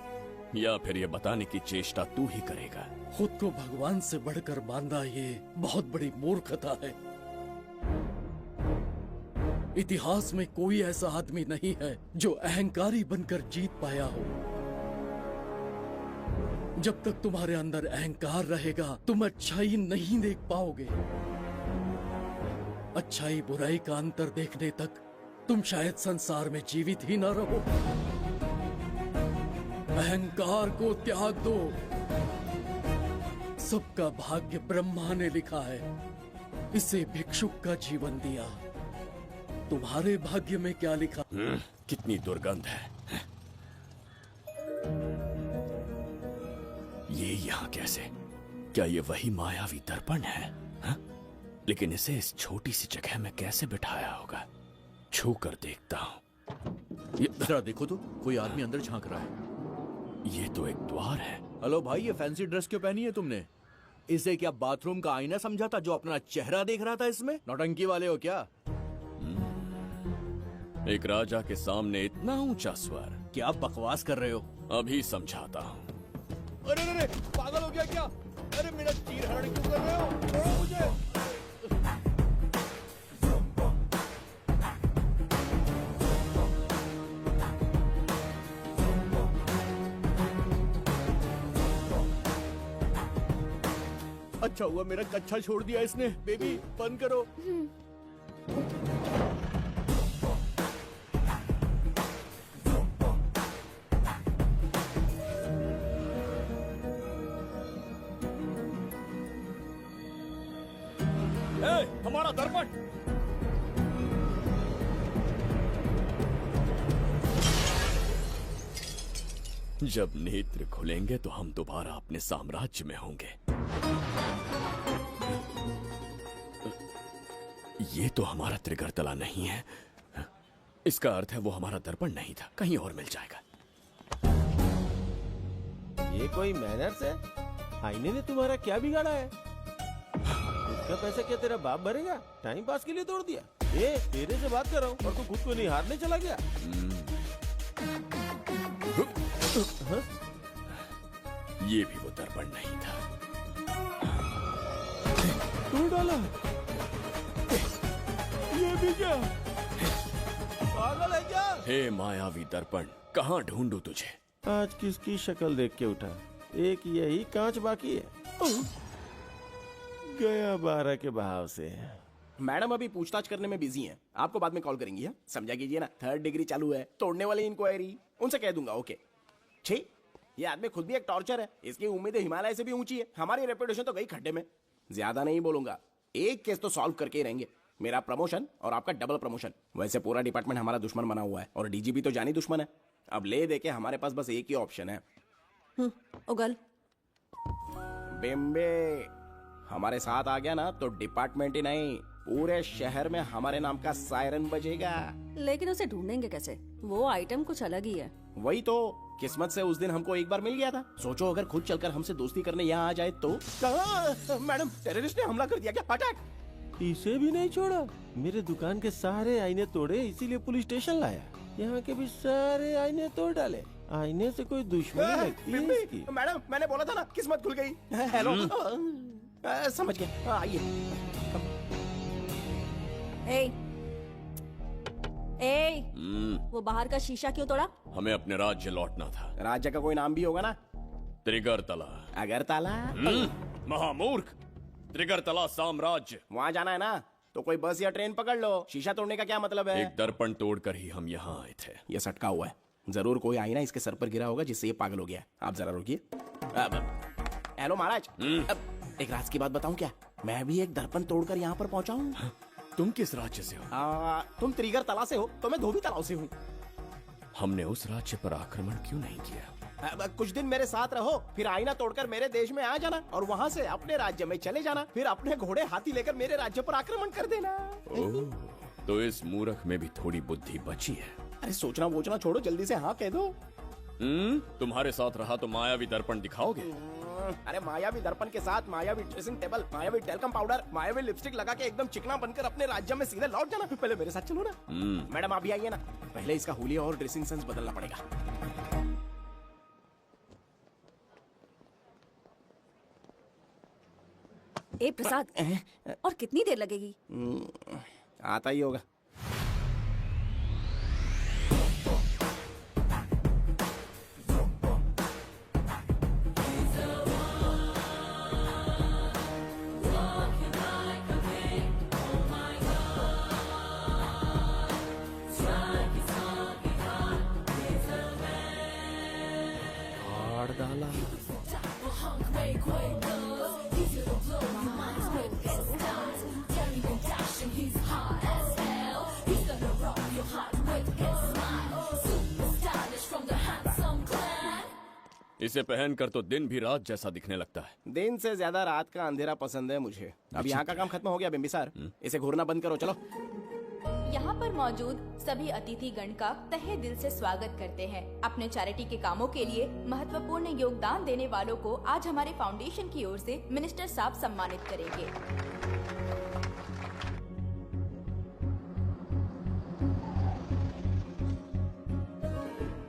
या फिर ये बताने की चेष्टा तू ही करेगा? खुद को भगवान से बढ़कर मानना ये बहुत बड़ी मूर्खता है। इतिहास में कोई ऐसा आदमी नहीं है जो अहंकारी बनकर जीत पाया हो। जब तक तुम्हारे अंदर अहंकार रहेगा तुम अच्छाई नहीं देख पाओगे। अच्छाई बुराई का अंतर देखने तक तुम शायद संसार में जीवित ही न रहो। अहंकार को त्याग दो। सबका भाग्य ब्रह्मा ने लिखा है, इसे भिक्षुक का जीवन दिया। तुम्हारे भाग्य में क्या लिखा? कितनी दुर्गंध है। ये यहाँ कैसे? क्या ये वही मायावी दर्पण है? लेकिन इसे इस छोटी सी जगह में कैसे बिठाया होगा? छू कर देखता हूँ। जरा देखो तो, कोई आदमी अंदर झांक रहा है। ये तो एक द्वार है। हेलो भाई, ये फैंसी ड्रेस क्यों पहनी है तुमने? इसे क्या बाथरूम का आईना समझा था जो अपना चेहरा देख रहा था इसमें? नौटंकी वाले हो क्या? एक राजा के सामने इतना ऊंचा स्वर। क्या बकवास कर रहे हो? अभी समझाता हूँ। अरे अरे, पागल हो गया क्या? अरे मेरा चीर हरण क्यों कर रहे हो? छोड़ो मुझे। अच्छा हुआ मेरा कच्छा छोड़ दिया इसने। बेबी बंद करो। हमारा दर्पण। जब नेत्र खुलेंगे तो हम दोबारा अपने साम्राज्य में होंगे। ये तो हमारा त्रिगर्तला नहीं है। इसका अर्थ है वो हमारा दर्पण नहीं था, कहीं और मिल जाएगा। ये कोई मैनर्स है? आईने ने तुम्हारा क्या बिगाड़ा है? उसका पैसा क्या तेरा बाप भरेगा? टाइम पास के लिए तोड़ दिया? ये तेरे से बात कर रहा हूँ और तू खुद को निहारने चला गया। हाँ? ये भी वो दर्पण नहीं था। तू डाला? ये भी क्या? पागल है क्या? हे मायावी दर्पण, कहाँ ढूंढूं तुझे? आज किसकी शक्ल देख के उठा? एक यही कांच बाकी है। गया 12 के बहाव से। मैडम अभी पूछताछ करने में बिजी हैं। आपको बाद में कॉल करेंगी। है समझा कीजिए ना, 3rd डिग्री चालू है। तोड़ने वाली इंक्वायरी उनसे कह दूंगा। ओके। छी, ये आदमी खुद भी एक टॉर्चर है। इसकी उम्मीदें हिमालय से भी ऊंची है। हमारी रेपुटेशन तो गई खड्डे में। ज्यादा नहीं बोलूंगा, एक केस तो सॉल्व करके ही रहेंगे। मेरा प्रमोशन और आपका डबल प्रमोशन। वैसे पूरा डिपार्टमेंट हमारा दुश्मन बना हुआ है और डीजीपी तो जानी दुश्मन है। अब ले दे के हमारे पास बस एक ही ऑप्शन है। उगल बिम्बे हमारे साथ आ गया ना तो डिपार्टमेंट ही नहीं, पूरे शहर में हमारे नाम का सायरन बजेगा। लेकिन उसे ढूंढेंगे कैसे? वो आइटम कुछ अलग ही है। वही तो, किस्मत से उस दिन हमको एक बार मिल गया था। सोचो अगर खुद चलकर हमसे दोस्ती करने यहाँ आ जाए तो। मैडम, टेररिस्ट ने हमला कर दिया क्या? अटैक! इसे भी नहीं छोड़ा। मेरे दुकान के सारे आईने तोड़े, इसीलिए पुलिस स्टेशन लाया। यहाँ के भी सारे आईने तोड़ डाले। आईने से कोई दुश्मनी लगती है इसकी। मैडम, मैंने बोला था ना, किस्मत खुल गई। हेलो, समझ गए। आइए। वो बाहर का शीशा क्यों तोड़ा? हमें अपने राज्य लौटना था। राज्य का कोई नाम भी होगा ना? त्रिगर्तला। अगरतला? महामूर्ख, त्रिगर्तला साम्राज्य। वहाँ जाना है ना तो कोई बस या ट्रेन पकड़ लो। शीशा तोड़ने का क्या मतलब है? एक दर्पण तोड़कर ही हम यहाँ आए थे। ये सटका हुआ है, जरूर कोई आईना इसके सर पर गिरा होगा जिससे ये पागल हो गया। आप जरा रुकिए। हेलो महाराज, एक राज की बात बताऊं क्या? मैं भी एक दर्पण तोड़कर यहाँ पर पहुँचा हूँ। तुम किस राज्य से हो? तुम त्रिगर्तला से हो तो मैं धोबी तालाब से हूँ। हमने उस राज्य पर आक्रमण क्यों नहीं किया? कुछ दिन मेरे साथ रहो, फिर आईना तोड़कर मेरे देश में आ जाना और वहाँ से अपने राज्य में चले जाना। फिर अपने घोड़े हाथी लेकर मेरे राज्य पर आक्रमण कर देना। तो इस मूर्ख में भी थोड़ी बुद्धि बची है। अरे सोचना वोचना छोड़ो, जल्दी से हाँ कह दो। तुम्हारे साथ रहा तो मायावी दर्पण दिखाओगे? अरे मायावी दर्पण के साथ मायावी ड्रेसिंग टेबल, मायावी टेल्कम पाउडर, मायावी लिपस्टिक लगा के एकदम चिकना बनकर अपने राज्य में सीधे लौट जाना। पहले मेरे साथ चलो ना। मैडम आप भी आइए ना, पहले इसका हुलिया और ड्रेसिंग सेंस बदलना पड़ेगा। ए प्रसाद, और कितनी देर लगेगी? आता ही होगा। इसे पहनकर तो दिन भी रात जैसा दिखने लगता है। दिन से ज्यादा रात का अंधेरा पसंद है मुझे। अब यहाँ का काम खत्म हो गया बिम्बिसार, इसे घूरना बंद करो, चलो। यहाँ पर मौजूद सभी अतिथिगण का तहे दिल से स्वागत करते हैं। अपने चैरिटी के कामों के लिए महत्वपूर्ण योगदान देने वालों को आज हमारे फाउंडेशन की ओर से मिनिस्टर साहब सम्मानित करेंगे।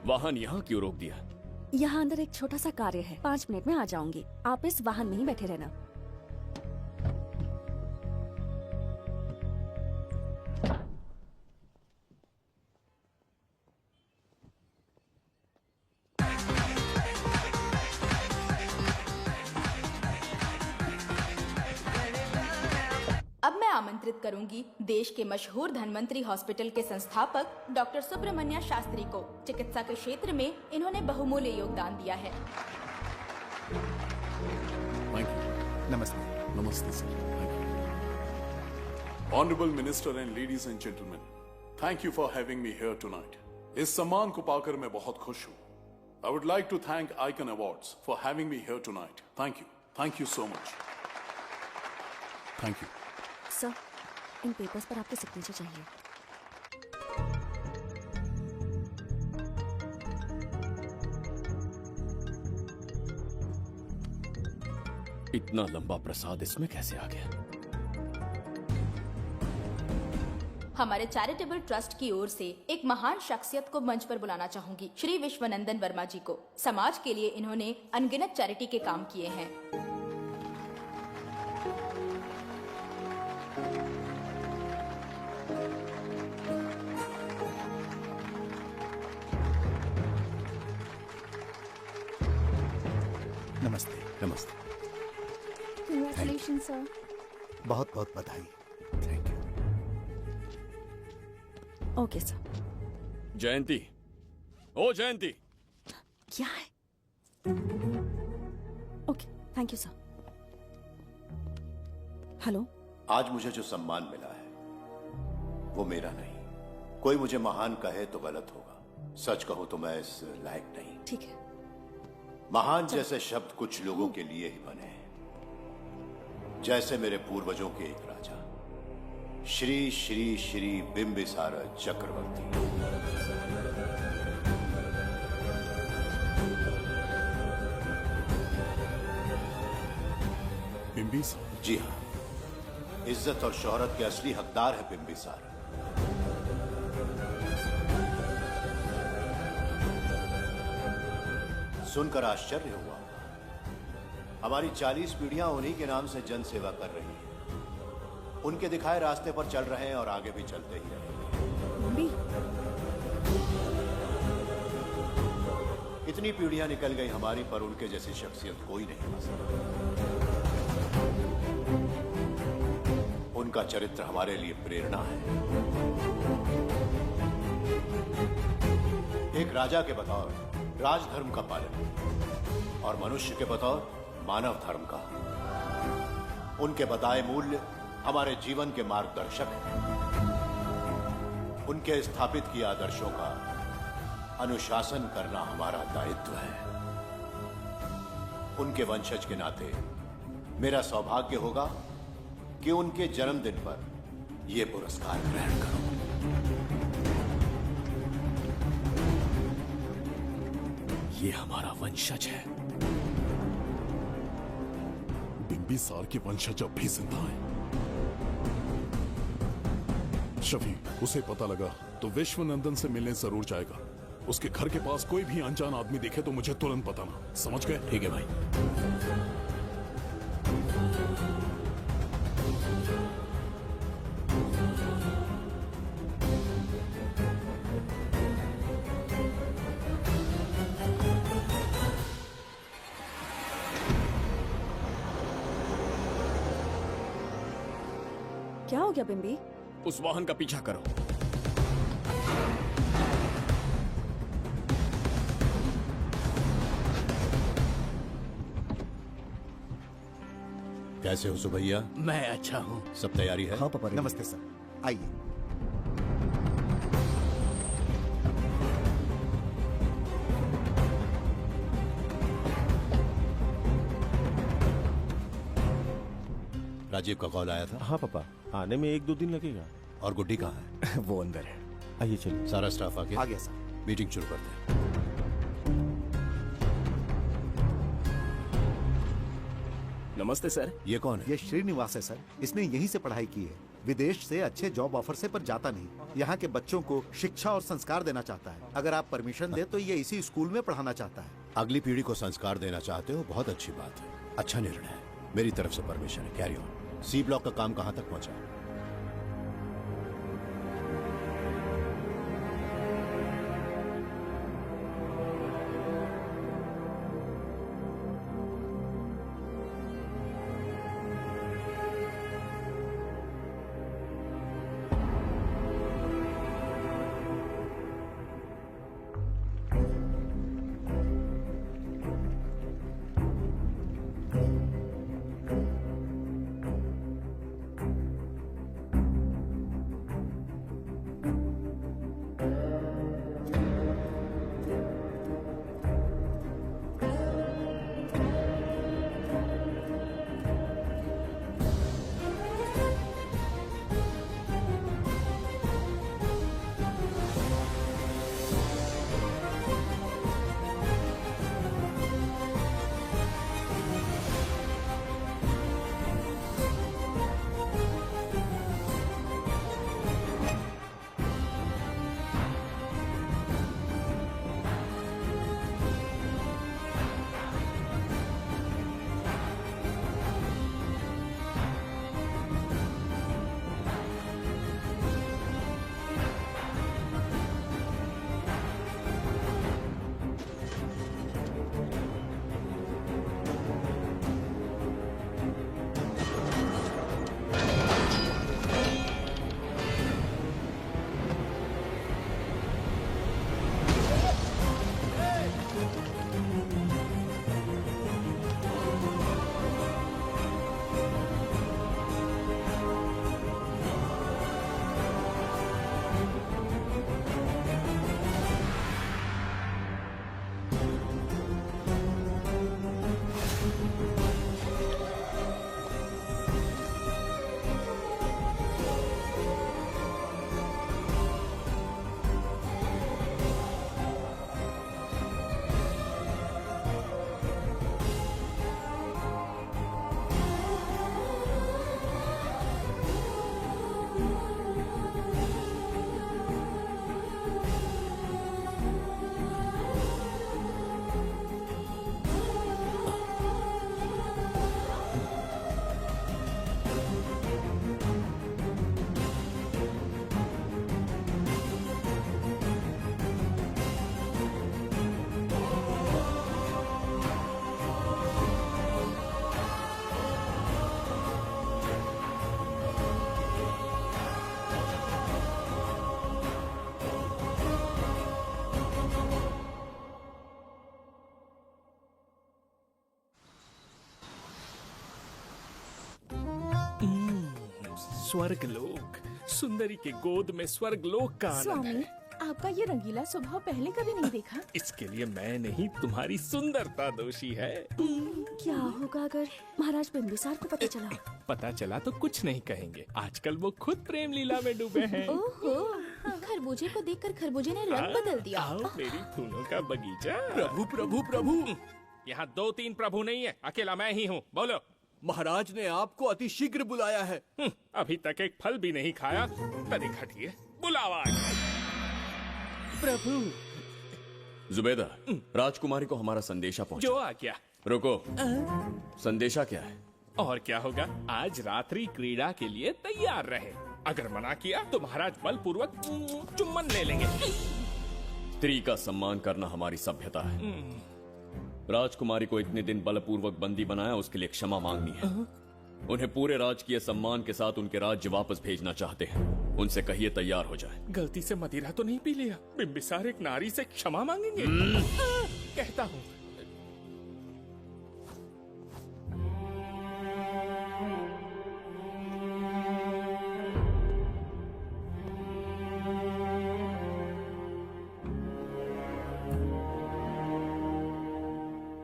वाहन यहाँ क्यों रोक दिया? यहाँ अंदर एक छोटा सा कार्य है, 5 मिनट में आ जाऊंगी। आप इस वाहन में ही बैठे रहना। अब मैं आमंत्रित करूंगी देश के मशहूर धन्वंतरी हॉस्पिटल के संस्थापक डॉक्टर सुब्रमण्य शास्त्री को। चिकित्सा के क्षेत्र में इन्होंने बहुमूल्य योगदान दिया है। नमस्ते। नमस्ते sir. Honourable minister and ladies and gentleman, thank you for having me here tonight. इस सम्मान को पाकर मैं बहुत खुश हूँ। I would like to thank icon awards for having me here tonight. Thank you so much. Thank you sir, इन पेपर्स पर आपके सिग्नेचर चाहिए। इतना लंबा प्रसाद इसमें कैसे आ गया? हमारे चैरिटेबल ट्रस्ट की ओर से एक महान शख्सियत को मंच पर बुलाना चाहूंगी, श्री विश्वनंदन वर्मा जी को। समाज के लिए इन्होंने अनगिनत चैरिटी के काम किए हैं। नमस्ते। नमस्ते। Congratulations, sir. बहुत बहुत बधाई। Thank you. Okay sir. Jayanti, ओ जयंती। क्या है? Okay, thank you sir. Hello. आज मुझे जो सम्मान मिला है वो मेरा नहीं। कोई मुझे महान कहे तो गलत होगा, सच कहूं तो मैं इस लायक नहीं। ठीक है। महान जैसे शब्द कुछ लोगों के लिए ही बने हैं, जैसे मेरे पूर्वजों के एक राजा श्री श्री श्री बिंबिसार चक्रवर्ती। बिंबिसार? जी हाँ, इज्जत और शोहरत के असली हकदार है बिंबिसार। सुनकर आश्चर्य हुआ। हमारी 40 पीढ़ियां उन्हीं के नाम से जन सेवा कर रही हैं। उनके दिखाए रास्ते पर चल रहे हैं और आगे भी चलते ही रहेंगे। इतनी पीढ़ियां निकल गई हमारी, पर उनके जैसी शख्सियत कोई नहीं आ सकती। उनका चरित्र हमारे लिए प्रेरणा है। एक राजा के बतौर राजधर्म का पालन और मनुष्य के बतौर मानव धर्म का। उनके बताए मूल्य हमारे जीवन के मार्गदर्शक हैं। उनके स्थापित किए आदर्शों का अनुशासन करना हमारा दायित्व है। उनके वंशज के नाते मेरा सौभाग्य होगा कि उनके जन्मदिन पर यह पुरस्कार ग्रहण करूं। ये हमारा वंशज है। बिंबिसार के वंशज अब भी जिंदा है। शफी, उसे पता लगा तो विश्वनंदन से मिलने जरूर जाएगा। उसके घर के पास कोई भी अनजान आदमी दिखे तो मुझे तुरंत बताना। समझ गए? ठीक है भाई। क्या हो गया बिम्बी? उस वाहन का पीछा करो। कैसे हो सुभैया? मैं अच्छा हूँ। सब तैयारी है? हाँ पापा। नमस्ते सर, आइए। राजीव का कॉल आया था? हाँ पापा, आने में 1-2 दिन लगेगा। और गुड्डी कहाँ है? वो अंदर है। आइए चलिए। सारा स्टाफ आ गया? आ गया सर। मीटिंग शुरू करते हैं। नमस्ते सर। ये कौन है? ये श्रीनिवास है सर। इसने यहीं से पढ़ाई की है। विदेश से अच्छे जॉब ऑफर से पर जाता नहीं। यहाँ के बच्चों को शिक्षा और संस्कार देना चाहता है। अगर आप परमिशन दे तो ये इसी स्कूल में पढ़ाना चाहता है। अगली पीढ़ी को संस्कार देना चाहते हो, बहुत अच्छी बात है, अच्छा निर्णय है। मेरी तरफ से परमिशन है, कैरी ऑन। सी ब्लॉक का काम कहाँ तक पहुँचा? स्वर्गलोक, सुंदरी के गोद में स्वर्गलोक का आनंद स्वामी, है। आपका ये रंगीला स्वभाव पहले कभी नहीं देखा। इसके लिए मैं नहीं, तुम्हारी सुंदरता दोषी है। क्या होगा अगर महाराज बिंबिसार को पता चला? पता चला तो कुछ नहीं कहेंगे, आजकल वो खुद प्रेम लीला में डूबे हैं। ओहो, खरबूजे को देखकर खरबूजे ने रंग बदल दिया। आओ मेरी फूलों का बगीचा। प्रभु प्रभु प्रभु, यहाँ 2-3 प्रभु नहीं है, अकेला मैं ही हूँ। बोलो। महाराज ने आपको अति शीघ्र बुलाया है। अभी तक एक फल भी नहीं खाया, तनिक हटिए, बुलावा। प्रभु। जुबेदा, राजकुमारी को हमारा संदेशा पहुंचा। जो आ गया। रुको, संदेशा क्या है? और क्या होगा, आज रात्रि क्रीड़ा के लिए तैयार रहे। अगर मना किया तो महाराज बलपूर्वक चुम्बन ले लेंगे। स्त्री का सम्मान करना हमारी सभ्यता है। राजकुमारी को इतने दिन बलपूर्वक बंदी बनाया, उसके लिए क्षमा मांगनी है। उन्हें पूरे राजकीय सम्मान के साथ उनके राज्य वापस भेजना चाहते हैं। उनसे कहिए तैयार हो जाए। गलती से मदिरा तो नहीं पी लिया? बिंबिसार एक नारी से क्षमा मांगेंगे? कहता हूँ।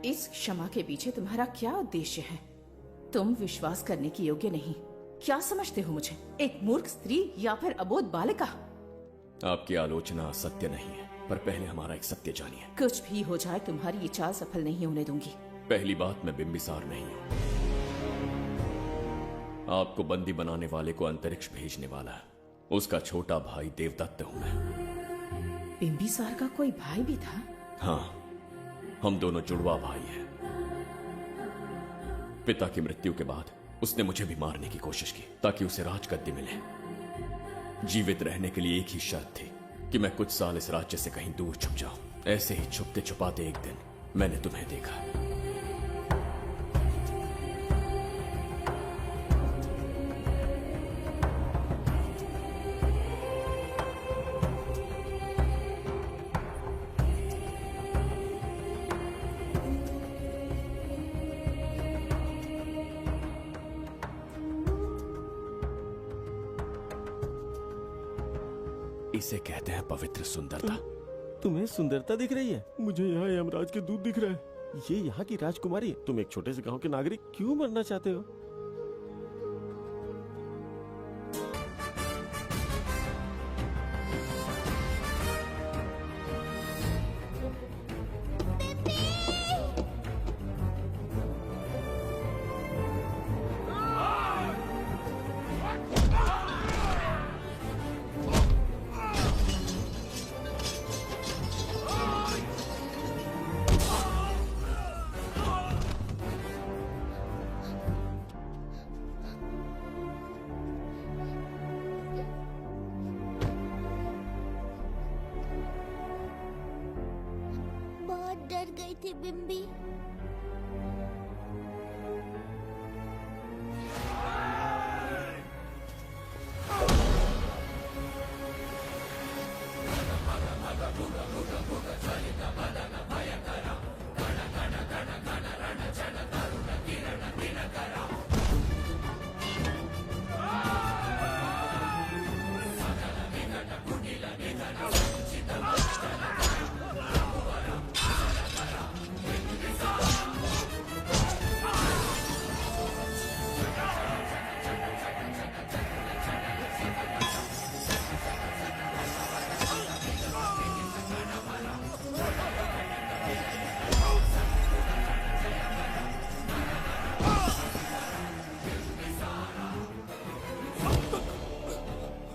इस क्षमा के पीछे तुम्हारा क्या उद्देश्य है? तुम विश्वास करने की योग्य नहीं। क्या समझते हो मुझे, एक मूर्ख स्त्री या फिर अबोध बालिका? आपकी आलोचना सत्य नहीं है, पर पहले हमारा एक सत्य जानिए। कुछ भी हो जाए तुम्हारी ये चाल सफल नहीं होने दूंगी। पहली बात, मैं बिंबिसार नहीं हूँ। आपको बंदी बनाने वाले को अंतरिक्ष भेजने वाला उसका छोटा भाई देवदत्त हूँ मैं। बिंबिसार का कोई भाई भी था? हाँ, हम दोनों जुड़वा भाई हैं। पिता की मृत्यु के बाद उसने मुझे भी मारने की कोशिश की ताकि उसे राजगद्दी मिले। जीवित रहने के लिए एक ही शर्त थी कि मैं कुछ साल इस राज्य से कहीं दूर छुप जाऊं। ऐसे ही छुपते छुपाते एक दिन मैंने तुम्हें देखा। इसे कहते हैं पवित्र सुंदरता। तुम्हें सुंदरता दिख रही है? मुझे यहाँ यमराज के दूध दिख रहा है। ये यहाँ की राजकुमारी है। तुम एक छोटे से गांव के नागरिक क्यों मरना चाहते हो? डर गई थी बिम्बी।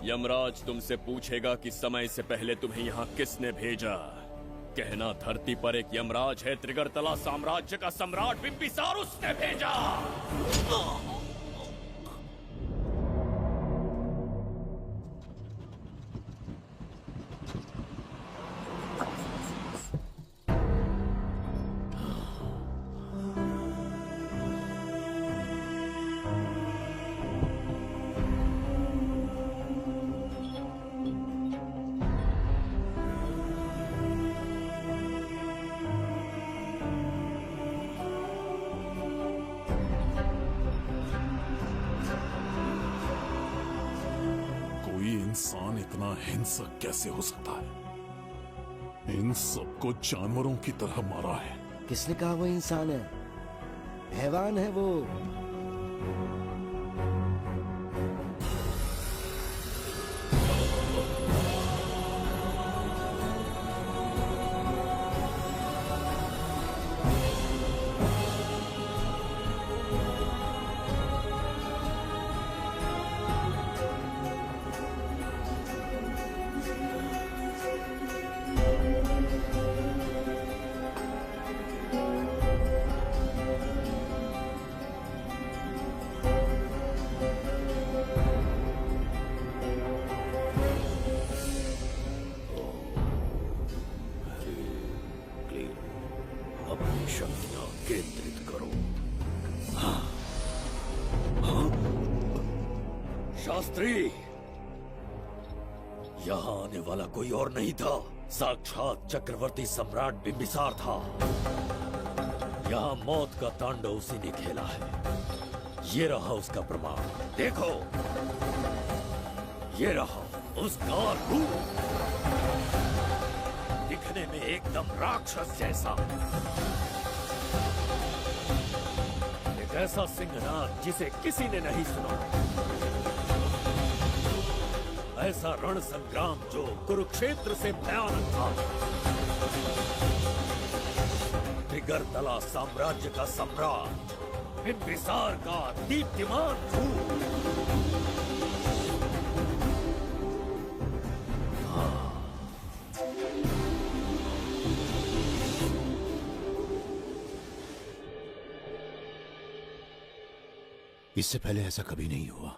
यमराज तुमसे पूछेगा कि समय से पहले तुम्हें यहाँ किसने भेजा। कहना धरती पर एक यमराज है, त्रिगर्तला साम्राज्य का सम्राट बिंबिसार उसने भेजा। इंसान इतना हिंसक कैसे हो सकता है? इन सबको जानवरों की तरह मारा है। किसने कहा वो इंसान है? हैवान है वो। शक्तियां केंद्रित करो। शास्त्री, यहाँ आने वाला कोई और नहीं था, साक्षात चक्रवर्ती सम्राट बिंबिसार था। यहाँ मौत का तांडव उसी ने खेला है। ये रहा उसका प्रमाण, देखो। ये रहा उसका रूप, दिखने में एकदम राक्षस जैसा, ऐसा सिंहनाद जिसे किसी ने नहीं सुना, ऐसा रण संग्राम जो कुरुक्षेत्र से भयानक था। बिगरतला साम्राज्य का सम्राट, बिंबिसार का दीप्तिमान रूप। इससे पहले ऐसा कभी नहीं हुआ।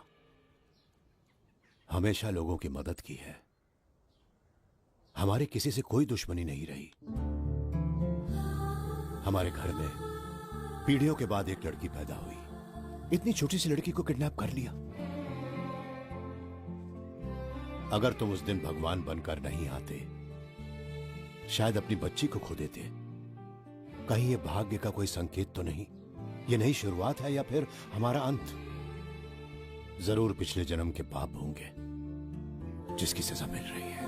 हमेशा लोगों की मदद की है। हमारे किसी से कोई दुश्मनी नहीं रही। हमारे घर में पीढ़ियों के बाद एक लड़की पैदा हुई। इतनी छोटी सी लड़की को किडनैप कर लिया। अगर तुम उस दिन भगवान बनकर नहीं आते, शायद अपनी बच्ची को खो देते। कहीं ये भाग्य का कोई संकेत तो नहीं? ये नई शुरुआत है या फिर हमारा अंत? जरूर पिछले जन्म के पाप होंगे जिसकी सजा मिल रही है।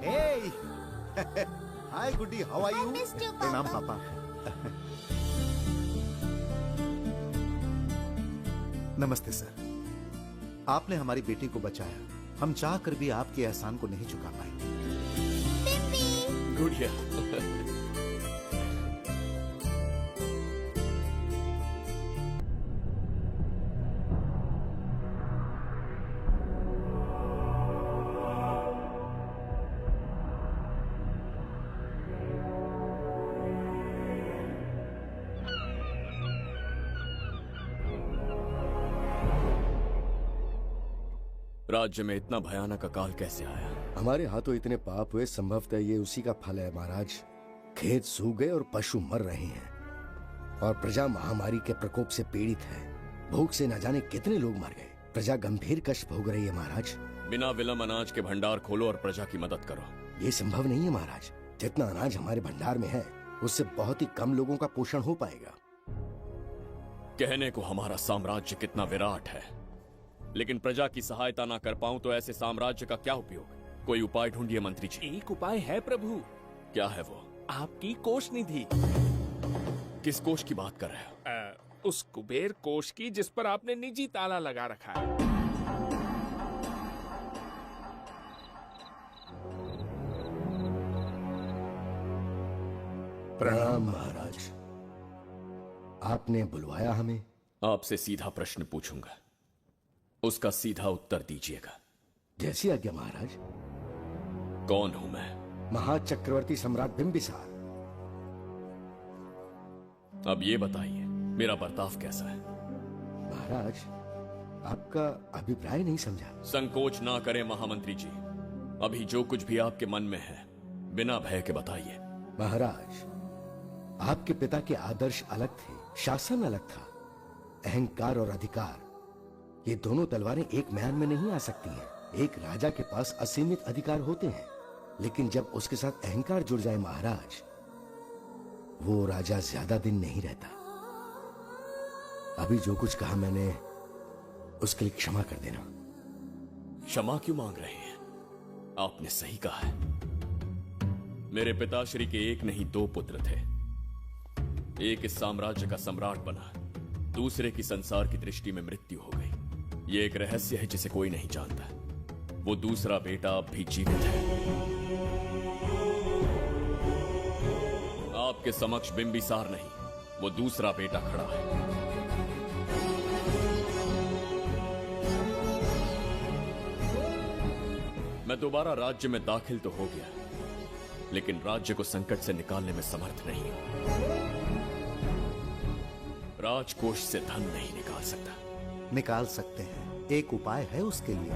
Hey! Hi, Goody. How are you? I missed you, प्रणाम Papa. पापा। नमस्ते सर। आपने हमारी बेटी को बचाया। हम चाह कर भी आपके एहसान को नहीं चुका पाए। गुड़िया। राज्य में इतना भयानक अकाल कैसे आया? हमारे हाथों इतने पाप हुए, संभवतः ये उसी का फल है महाराज। खेत सूख गए और पशु मर रहे हैं और प्रजा महामारी के प्रकोप से पीड़ित है। भूख से न जाने कितने लोग मर गए। प्रजा गंभीर कष्ट भोग रही है महाराज। बिना विलंब अनाज के भंडार खोलो और प्रजा की मदद करो। ये संभव नहीं है महाराज। जितना अनाज हमारे भंडार में है उससे बहुत ही कम लोगों का पोषण हो पाएगा। कहने को हमारा साम्राज्य कितना विराट है, लेकिन प्रजा की सहायता ना कर पाऊं तो ऐसे साम्राज्य का क्या उपयोग? कोई उपाय ढूंढिए मंत्री जी। एक उपाय है प्रभु। क्या है वो? आपकी कोष निधि। किस कोष की बात कर रहे हो? उस कुबेर कोष की जिस पर आपने निजी ताला लगा रखा है। प्रणाम महाराज। आपने बुलवाया हमें? आपसे सीधा प्रश्न पूछूंगा, उसका सीधा उत्तर दीजिएगा। जैसी आज्ञा महाराज। कौन हूं मैं? महाचक्रवर्ती सम्राट बिंबिसार। अब ये बताइए मेरा बर्ताव कैसा है? महाराज, आपका अभिप्राय नहीं समझा। संकोच ना करें महामंत्री जी। अभी जो कुछ भी आपके मन में है बिना भय के बताइए। महाराज, आपके पिता के आदर्श अलग थे, शासन अलग था। अहंकार और अधिकार, ये दोनों तलवारें एक म्यान में नहीं आ सकती हैं। एक राजा के पास असीमित अधिकार होते हैं, लेकिन जब उसके साथ अहंकार जुड़ जाए महाराज, वो राजा ज्यादा दिन नहीं रहता। अभी जो कुछ कहा मैंने, उसके लिए क्षमा कर देना। क्षमा क्यों मांग रहे हैं? आपने सही कहा है। मेरे पिताश्री के एक नहीं दो पुत्र थे। एक इस साम्राज्य का सम्राट बना, दूसरे की संसार की दृष्टि में मृत्यु हो गई। ये एक रहस्य है जिसे कोई नहीं जानता। वो दूसरा बेटा अब भी जीवित है। आपके समक्ष बिंबिसार नहीं, वो दूसरा बेटा खड़ा है। मैं दोबारा राज्य में दाखिल तो हो गया, लेकिन राज्य को संकट से निकालने में समर्थ नहीं हूं। राजकोष से धन नहीं निकाल सकता। निकाल सकते हैं, एक उपाय है उसके लिए।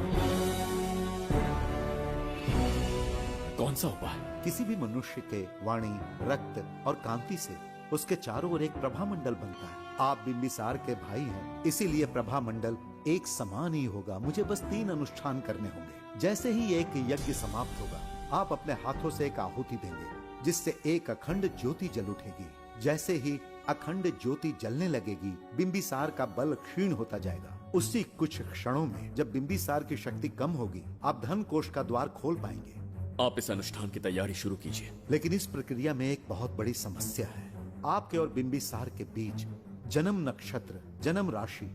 कौन सा उपाय? किसी भी मनुष्य के वाणी, रक्त और कांति से उसके चारों ओर एक प्रभा मंडल बनता है। आप बिंबिसार के भाई हैं, इसीलिए प्रभा मंडल एक समान ही होगा। मुझे बस 3 अनुष्ठान करने होंगे। जैसे ही एक यज्ञ समाप्त होगा, आप अपने हाथों से एक आहुति देंगे, जिससे एक अखंड ज्योति जल उठेगी। जैसे ही अखंड ज्योति जलने लगेगी, बिंबिसार का बल क्षीण होता जाएगा। उसी कुछ क्षणों में जब बिंबिसार की शक्ति कम होगी, आप धन कोष का द्वार खोल पाएंगे। आप इस अनुष्ठान की तैयारी शुरू कीजिए। लेकिन इस प्रक्रिया में एक बहुत बड़ी समस्या है। आपके और बिंबिसार के बीच जन्म नक्षत्र, जन्म राशि,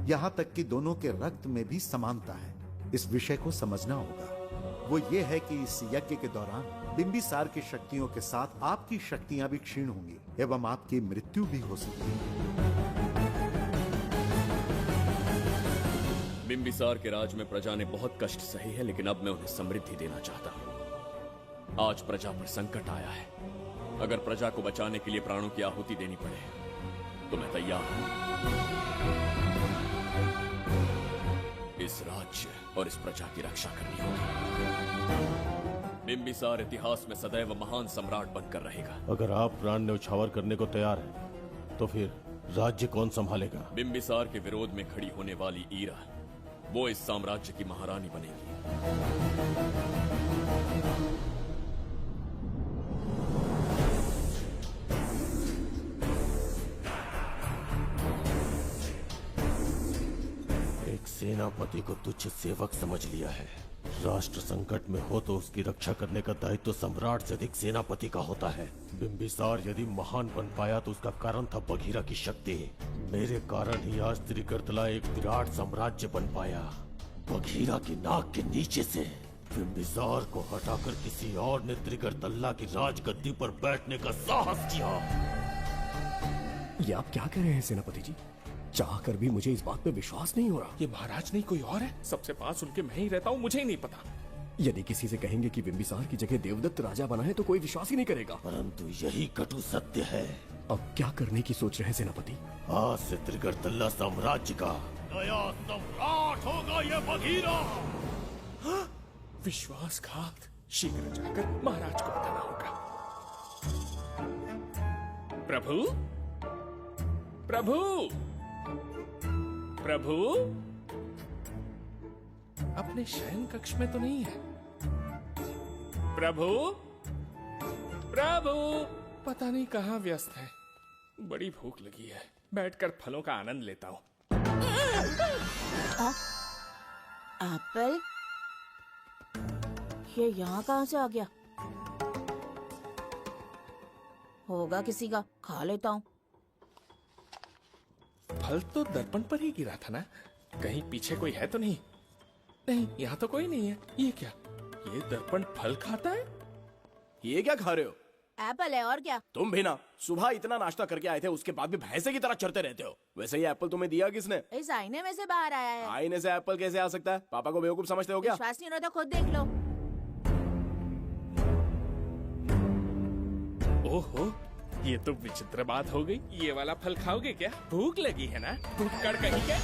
यहाँ तक कि दोनों के रक्त में भी समानता है। इस विषय को समझना होगा। वो ये है कि इस यज्ञ के दौरान बिंबिसार की शक्तियों के साथ आपकी शक्तियां भी क्षीण होंगी एवं आपकी मृत्यु भी हो सकती है। बिंबिसार के राज में प्रजा ने बहुत कष्ट सहे है, लेकिन अब मैं उन्हें समृद्धि देना चाहता हूँ। आज प्रजा पर संकट आया है। अगर प्रजा को बचाने के लिए प्राणों की आहुति देनी पड़े तो मैं तैयार हूँ। इस राज्य और इस प्रजा की रक्षा करनी होगी। बिंबिसार इतिहास में सदैव महान सम्राट बनकर रहेगा। अगर आप प्राण न्यौछावर करने को तैयार हैं, तो फिर राज्य कौन संभालेगा? बिंबिसार के विरोध में खड़ी होने वाली ईरा, वो इस साम्राज्य की महारानी बनेगी। एक सेनापति को तुच्छ सेवक समझ लिया है। राष्ट्र संकट में हो तो उसकी रक्षा करने का दायित्व सम्राट से अधिक सेनापति का होता है। बिंबिसार यदि महान बन पाया तो उसका कारण था बघीरा की शक्ति। मेरे कारण ही आज त्रिगर्तला एक विराट साम्राज्य बन पाया। बघीरा की नाक के नीचे से बिंबिसार को हटाकर किसी और ने त्रिगर्तल्ला की राजगद्दी पर बैठने का साहस किया। ये आप क्या कह रहे हैं सेनापति जी? चाहकर भी मुझे इस बात पे विश्वास नहीं हो रहा। ये महाराज नहीं कोई और है? सबसे पास उनके मैं ही रहता हूँ, मुझे ही नहीं पता। यदि किसी से कहेंगे कि बिंबिसार की जगह देवदत्त राजा बना है तो कोई विश्वास ही नहीं करेगा। परंतु यही कटु सत्य है। अब क्या करने की सोच रहे हैं सेनापति? आज से त्रिगर्तल्ला साम्राज्य का नया सम्राट होगा ये बघीरा। विश्वासघात। शीघ्र जाकर महाराज को बताना होगा। प्रभु, प्रभु, प्रभु, अपने शयन कक्ष में तो नहीं है। प्रभु, प्रभु, पता नहीं कहाँ व्यस्त है। बड़ी भूख लगी है, बैठकर फलों का आनंद लेता हूँ। एप्पल, ये यहाँ कहाँ से आ गया? होगा किसी का, खा लेता हूँ। फल तो दर्पण पर ही गिरा था ना? कहीं पीछे कोई है तो नहीं? नहीं, यहाँ तो कोई नहीं है। ये क्या? ये दर्पण फल खाता है? ये क्या खा रहे हो? एप्पल है और क्या? तुम भी ना सुबह इतना नाश्ता करके आए थे, उसके बाद भी भैंसे की तरह चढ़ते रहते हो। वैसे ये एप्पल तुम्हें दिया किसने? इस आईने में से बाहर आया है। आईने से एप्पल कैसे आ सकता है? पापा को बेवकूफ समझते हो क्या? विश्वास नहीं हो रहा तो खुद देख लो। ओहो, ये तो विचित्र बात हो गई। ये वाला फल खाओगे क्या? भूख लगी है ना? भूखड़ कहीं के?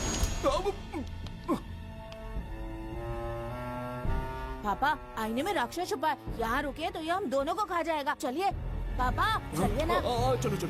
पापा, आईने में राक्षस छुपा है। यहाँ रुके तो ये हम दोनों को खा जाएगा। चलिए पापा, चलिए ना। चलो चलो।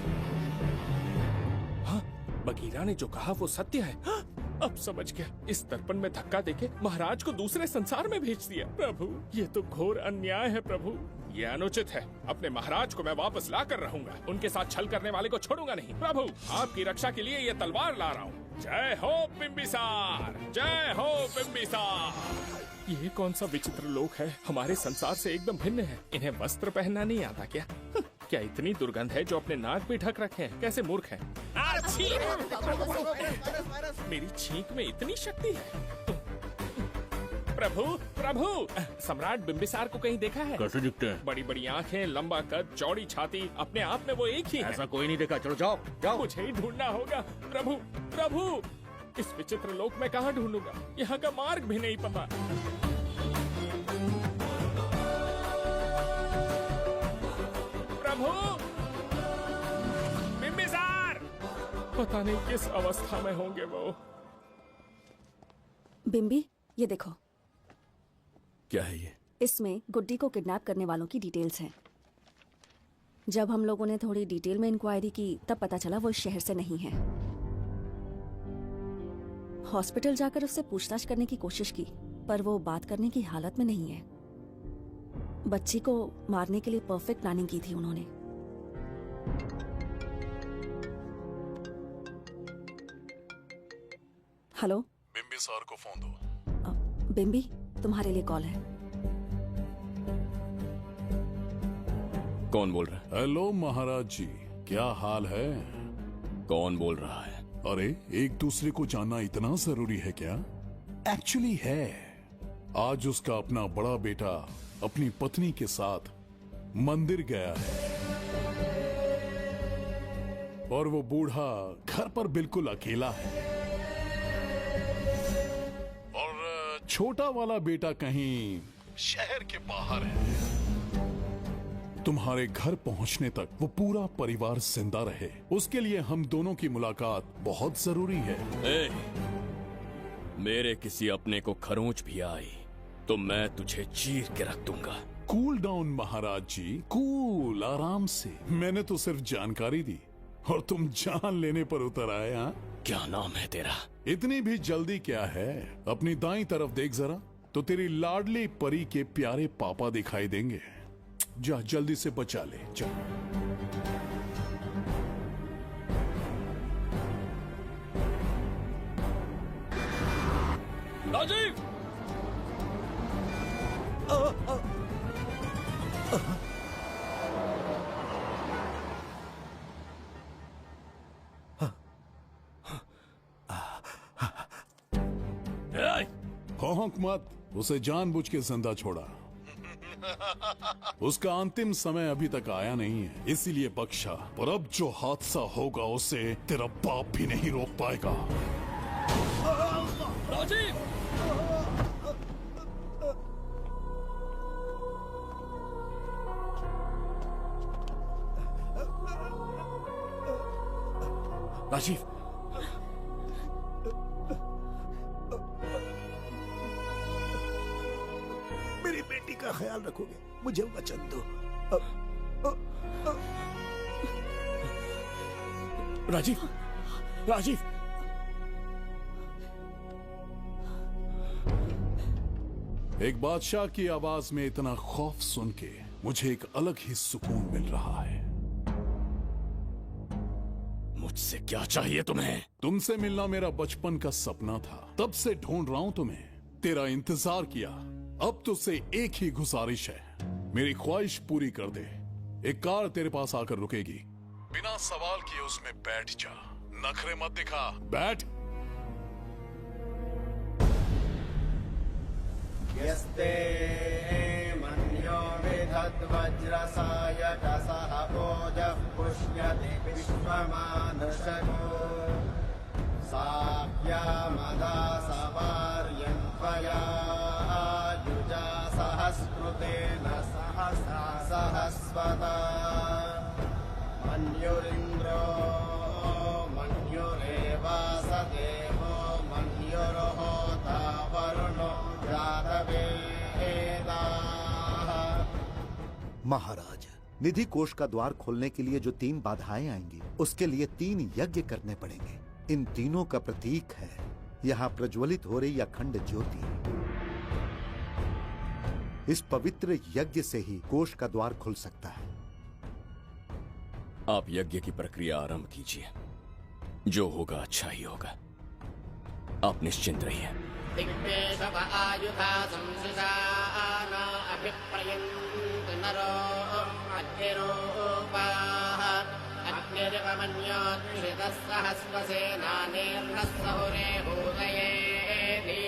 हाँ, बघीरा ने जो कहा वो सत्य है। हाँ, अब समझ गया। इस दर्पण में धक्का देके महाराज को दूसरे संसार में भेज दिया। प्रभु, ये तो घोर अन्याय है प्रभु। ये अनुचित है। अपने महाराज को मैं वापस ला कर रहूंगा। उनके साथ छल करने वाले को छोड़ूंगा नहीं। प्रभु, आपकी रक्षा के लिए ये तलवार ला रहा हूँ। जय हो बिंबिसार, जय हो बिंबिसार। ये कौन सा विचित्र लोक है? हमारे संसार से एकदम भिन्न है। इन्हें वस्त्र पहनना नहीं आता क्या? क्या इतनी दुर्गंध है जो अपने नाक भी ढक रखे हैं? कैसे मूर्ख हैं? मेरी छींक में इतनी शक्ति है। प्रभु, प्रभु, सम्राट बिंबिसार को कहीं देखा है? कैसे दिखते हैं? बड़ी बड़ी आंखें, लंबा कद, चौड़ी छाती, अपने आप में वो एक ही है। ऐसा कोई नहीं देखा। चलो जाओ जाओ। मुझे ही ढूंढना होगा। प्रभु, प्रभु, इस विचित्र लोक में कहाँ ढूंढूंगा? यहाँ का मार्ग भी नहीं पता। प्रभु, बिंबिसार, पता नहीं किस अवस्था में होंगे वो। बिंबी, ये देखो। क्या है ये? इसमें गुड्डी को किडनैप करने वालों की डिटेल्स हैं। जब हम लोगों ने थोड़ी डिटेल में इंक्वायरी की तब पता चला वो इस शहर से नहीं है। हॉस्पिटल जाकर उससे पूछताछ करने की कोशिश की पर वो बात करने की हालत में नहीं है। बच्ची को मारने के लिए परफेक्ट प्लानिंग की थी उन्होंने। हेलो, बिंबिसार को फोन दो। बिंबी, तुम्हारे लिए कॉल है। कौन बोल रहा है? हेलो महाराज जी, क्या हाल है? कौन बोल रहा है? अरे, एक दूसरे को जानना इतना जरूरी है क्या? एक्चुअली है। आज उसका अपना बड़ा बेटा अपनी पत्नी के साथ मंदिर गया है और वो बूढ़ा घर पर बिल्कुल अकेला है और छोटा वाला बेटा कहीं शहर के बाहर है। तुम्हारे घर पहुंचने तक वो पूरा परिवार जिंदा रहे, उसके लिए हम दोनों की मुलाकात बहुत जरूरी है। मेरे किसी अपने को खरोंच भी आई तो मैं तुझे चीर के रख दूंगा। कूल डाउन महाराज जी, कूल, आराम से। मैंने तो सिर्फ जानकारी दी और तुम जान लेने पर उतर आए। हाँ, क्या नाम है तेरा? इतनी भी जल्दी क्या है? अपनी दाईं तरफ देख जरा, तो तेरी लाडली परी के प्यारे पापा दिखाई देंगे। जा, जल्दी से बचा ले, जा। राजीव! भौंक मत, उसे जानबूझ के जिंदा छोड़ा। उसका अंतिम समय अभी तक आया नहीं है, इसीलिए बख्शा। पर अब जो हादसा होगा उसे तेरा बाप भी नहीं रोक पाएगा। राजीव! राजीव, मेरी बेटी का ख्याल रखोगे? मुझे वचन दो। राजीव, राजीव! एक बादशाह की आवाज में इतना खौफ सुन के मुझे एक अलग ही सुकून मिल रहा है। मुझसे क्या चाहिए तुम्हें? तुमसे मिलना मेरा बचपन का सपना था, तब से ढूंढ रहा हूं तुम्हें, तेरा इंतजार किया। अब तुझसे एक ही गुजारिश है, मेरी ख्वाहिश पूरी कर दे। एक कार तेरे पास आकर रुकेगी, बिना सवाल किए उसमें बैठ जा, नखरे मत दिखा, बैठ। यस्ते मन्यो विधद्वज्रसायकसः ओजः पुष्यति विश्वमानशको साख्यामदा सवार्यन्त्वया युजा सहस्कृतेन सहसा सहस्वता मन्युरिन्द्रो मन्युरेवास देवो मन्युर्होता वरुणो महाराज, निधि कोष का द्वार खोलने के लिए जो 3 बाधाएं आएंगी, उसके लिए 3 यज्ञ करने पड़ेंगे। इन तीनों का प्रतीक है यहाँ प्रज्वलित हो रही अखंड ज्योति। इस पवित्र यज्ञ से ही कोष का द्वार खुल सकता है। आप यज्ञ की प्रक्रिया आरंभ कीजिए, जो होगा अच्छा ही होगा। आप निश्चिंत रहिए। दिग्वेशव आयुधा संसृजाना अभिप्रयन्त नरो अग्निरूपाः अग्निर्वमन्योत्क्षितः सहस्रसेनानेर्नः सहुरे भूतयेति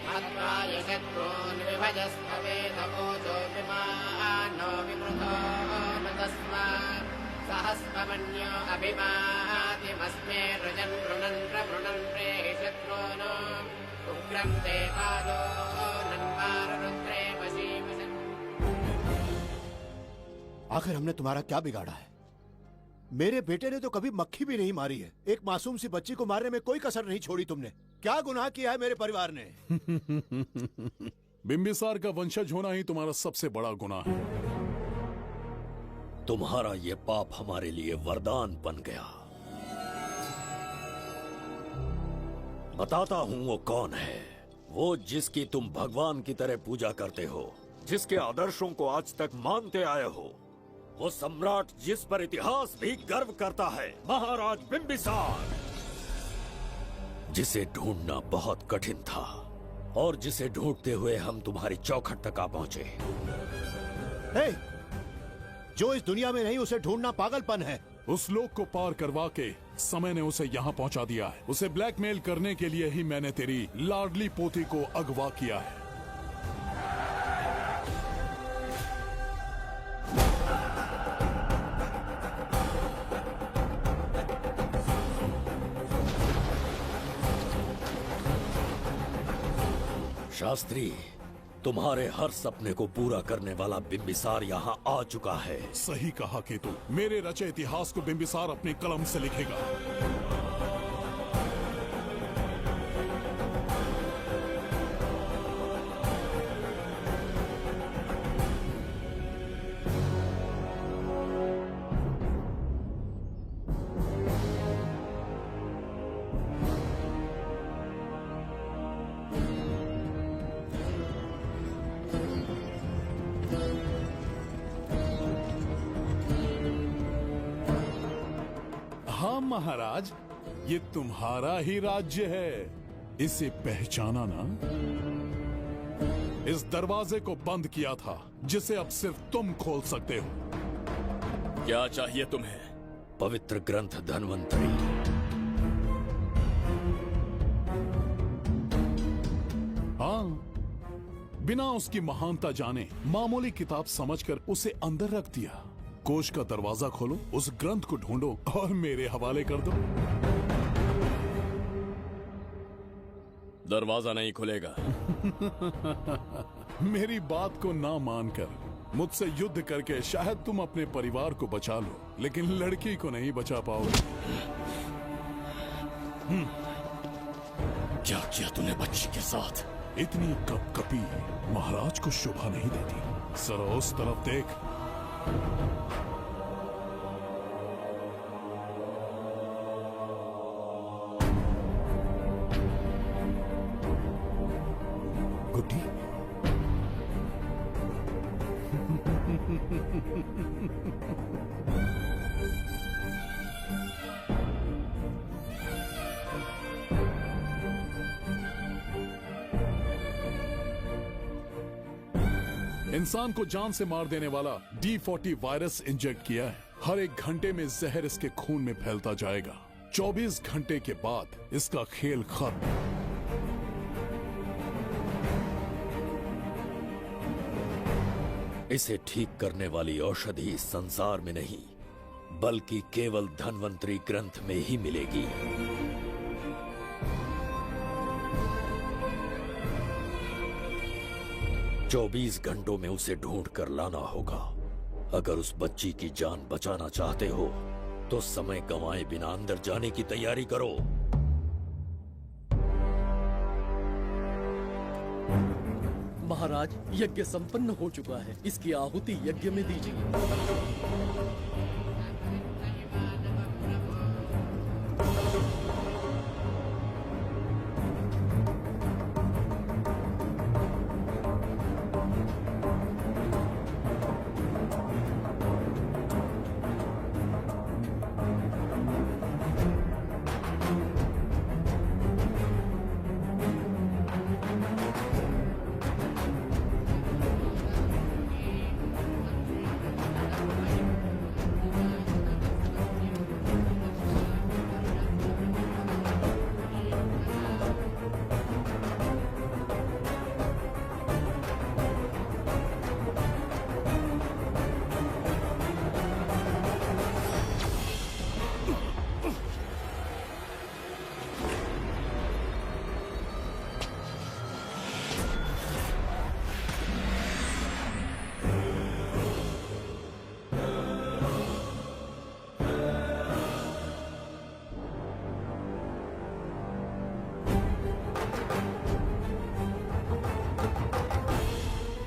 मत्वाय शत्रून् विभजस्तवेदमोजो विमानो विमृतो न तस्मात् सहस्रमन्यो अभिमातिमस्मे रुजन् रुणन् प्रवृणन् प्रेहि शत्रून् उग्रं ते कालो नन्वारुद्रे वशीवशन्। आखिर हमने तुम्हारा क्या बिगाड़ा है? मेरे बेटे ने तो कभी मक्खी भी नहीं मारी है। एक मासूम सी बच्ची को मारने में कोई कसर नहीं छोड़ी तुमने। क्या गुनाह किया है मेरे परिवार ने? बिंबिसार का वंशज होना ही तुम्हारा सबसे बड़ा गुनाह है। तुम्हारा ये पाप हमारे लिए वरदान बन गया। बताता हूं वो कौन है। वो जिसकी तुम भगवान की तरह पूजा करते हो, जिसके आदर्शों को आज तक मानते आए हो, वो सम्राट जिस पर इतिहास भी गर्व करता है, महाराज बिंबिसार, जिसे ढूंढना बहुत कठिन था और जिसे ढूंढते हुए हम तुम्हारी चौखट तक आ पहुंचे। जो इस दुनिया में नहीं उसे ढूंढना पागलपन है। उस लोक को पार करवा के समय ने उसे यहाँ पहुँचा दिया है। उसे ब्लैकमेल करने के लिए ही मैंने तेरी लाडली पोती को अगवा किया है। शास्त्री, तुम्हारे हर सपने को पूरा करने वाला बिंबिसार यहाँ आ चुका है। सही कहा केतु, मेरे रचे इतिहास को बिंबिसार अपनी कलम से लिखेगा। महाराज, ये तुम्हारा ही राज्य है, इसे पहचाना ना? इस दरवाजे को बंद किया था जिसे अब सिर्फ तुम खोल सकते हो। क्या चाहिए तुम्हें? पवित्र ग्रंथ धन्वंतरी। हाँ, बिना उसकी महानता जाने मामूली किताब समझकर उसे अंदर रख दिया। कोष का दरवाजा खोलो, उस ग्रंथ को ढूंढो और मेरे हवाले कर दो। दरवाजा नहीं खुलेगा। मेरी बात को ना मानकर मुझसे युद्ध करके शायद तुम अपने परिवार को बचा लो, लेकिन लड़की को नहीं बचा पाओगे। क्या किया तूने बच्ची के साथ? इतनी कपकपी महाराज को शोभा नहीं देती। जरा उस तरफ देख। गुड्डी, इंसान को जान से मार देने वाला D40 वायरस इंजेक्ट किया है। हर एक घंटे में जहर इसके खून में फैलता जाएगा। 24 घंटे के बाद इसका खेल खत्म। इसे ठीक करने वाली औषधि इस संसार में नहीं, बल्कि केवल धन्वंतरी ग्रंथ में ही मिलेगी। चौबीस घंटों में उसे ढूंढ कर लाना होगा। अगर उस बच्ची की जान बचाना चाहते हो तो समय गंवाए बिना अंदर जाने की तैयारी करो। महाराज, यज्ञ संपन्न हो चुका है। इसकी आहुति यज्ञ में दीजिए।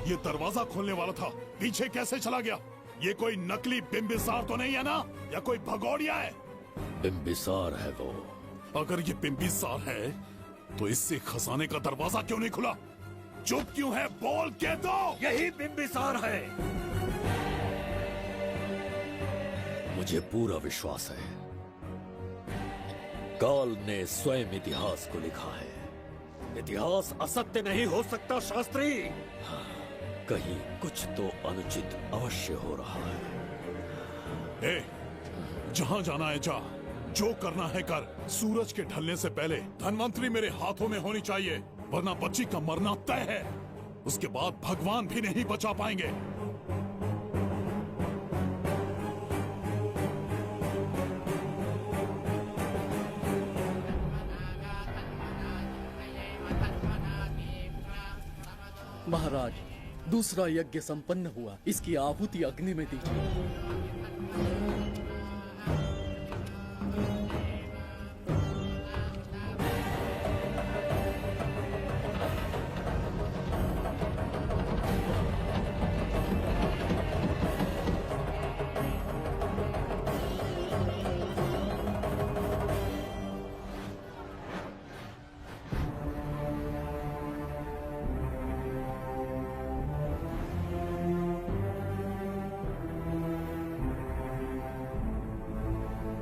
ये दरवाजा खोलने वाला था, पीछे कैसे चला गया? ये कोई नकली बिंबिसार तो नहीं है ना, या कोई भगोड़िया है? बिंबिसार है वो। अगर ये बिंबिसार है तो इससे खजाने का दरवाजा क्यों नहीं खुला? चुप क्यों है? बोल के दो। यही बिंबिसार है। मुझे पूरा विश्वास है, काल ने स्वयं इतिहास को लिखा है। इतिहास असत्य नहीं हो सकता शास्त्री। कहीं कुछ तो अनुचित अवश्य हो रहा है। ए, जहां जाना है जा, जो करना है कर। सूरज के ढलने से पहले धनवंतरी मेरे हाथों में होनी चाहिए, वरना बच्ची का मरना तय है। उसके बाद भगवान भी नहीं बचा पाएंगे। महाराज, दूसरा यज्ञ संपन्न हुआ, इसकी आहुति अग्नि में दीजिए।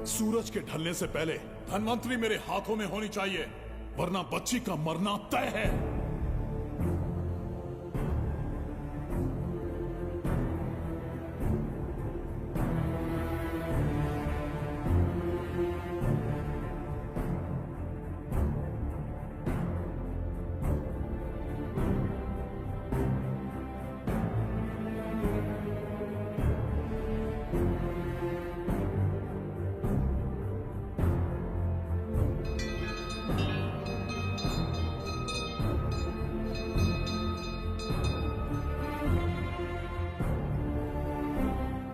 सूरज के ढलने से पहले धनवंतरी मेरे हाथों में होनी चाहिए, वरना बच्ची का मरना तय है।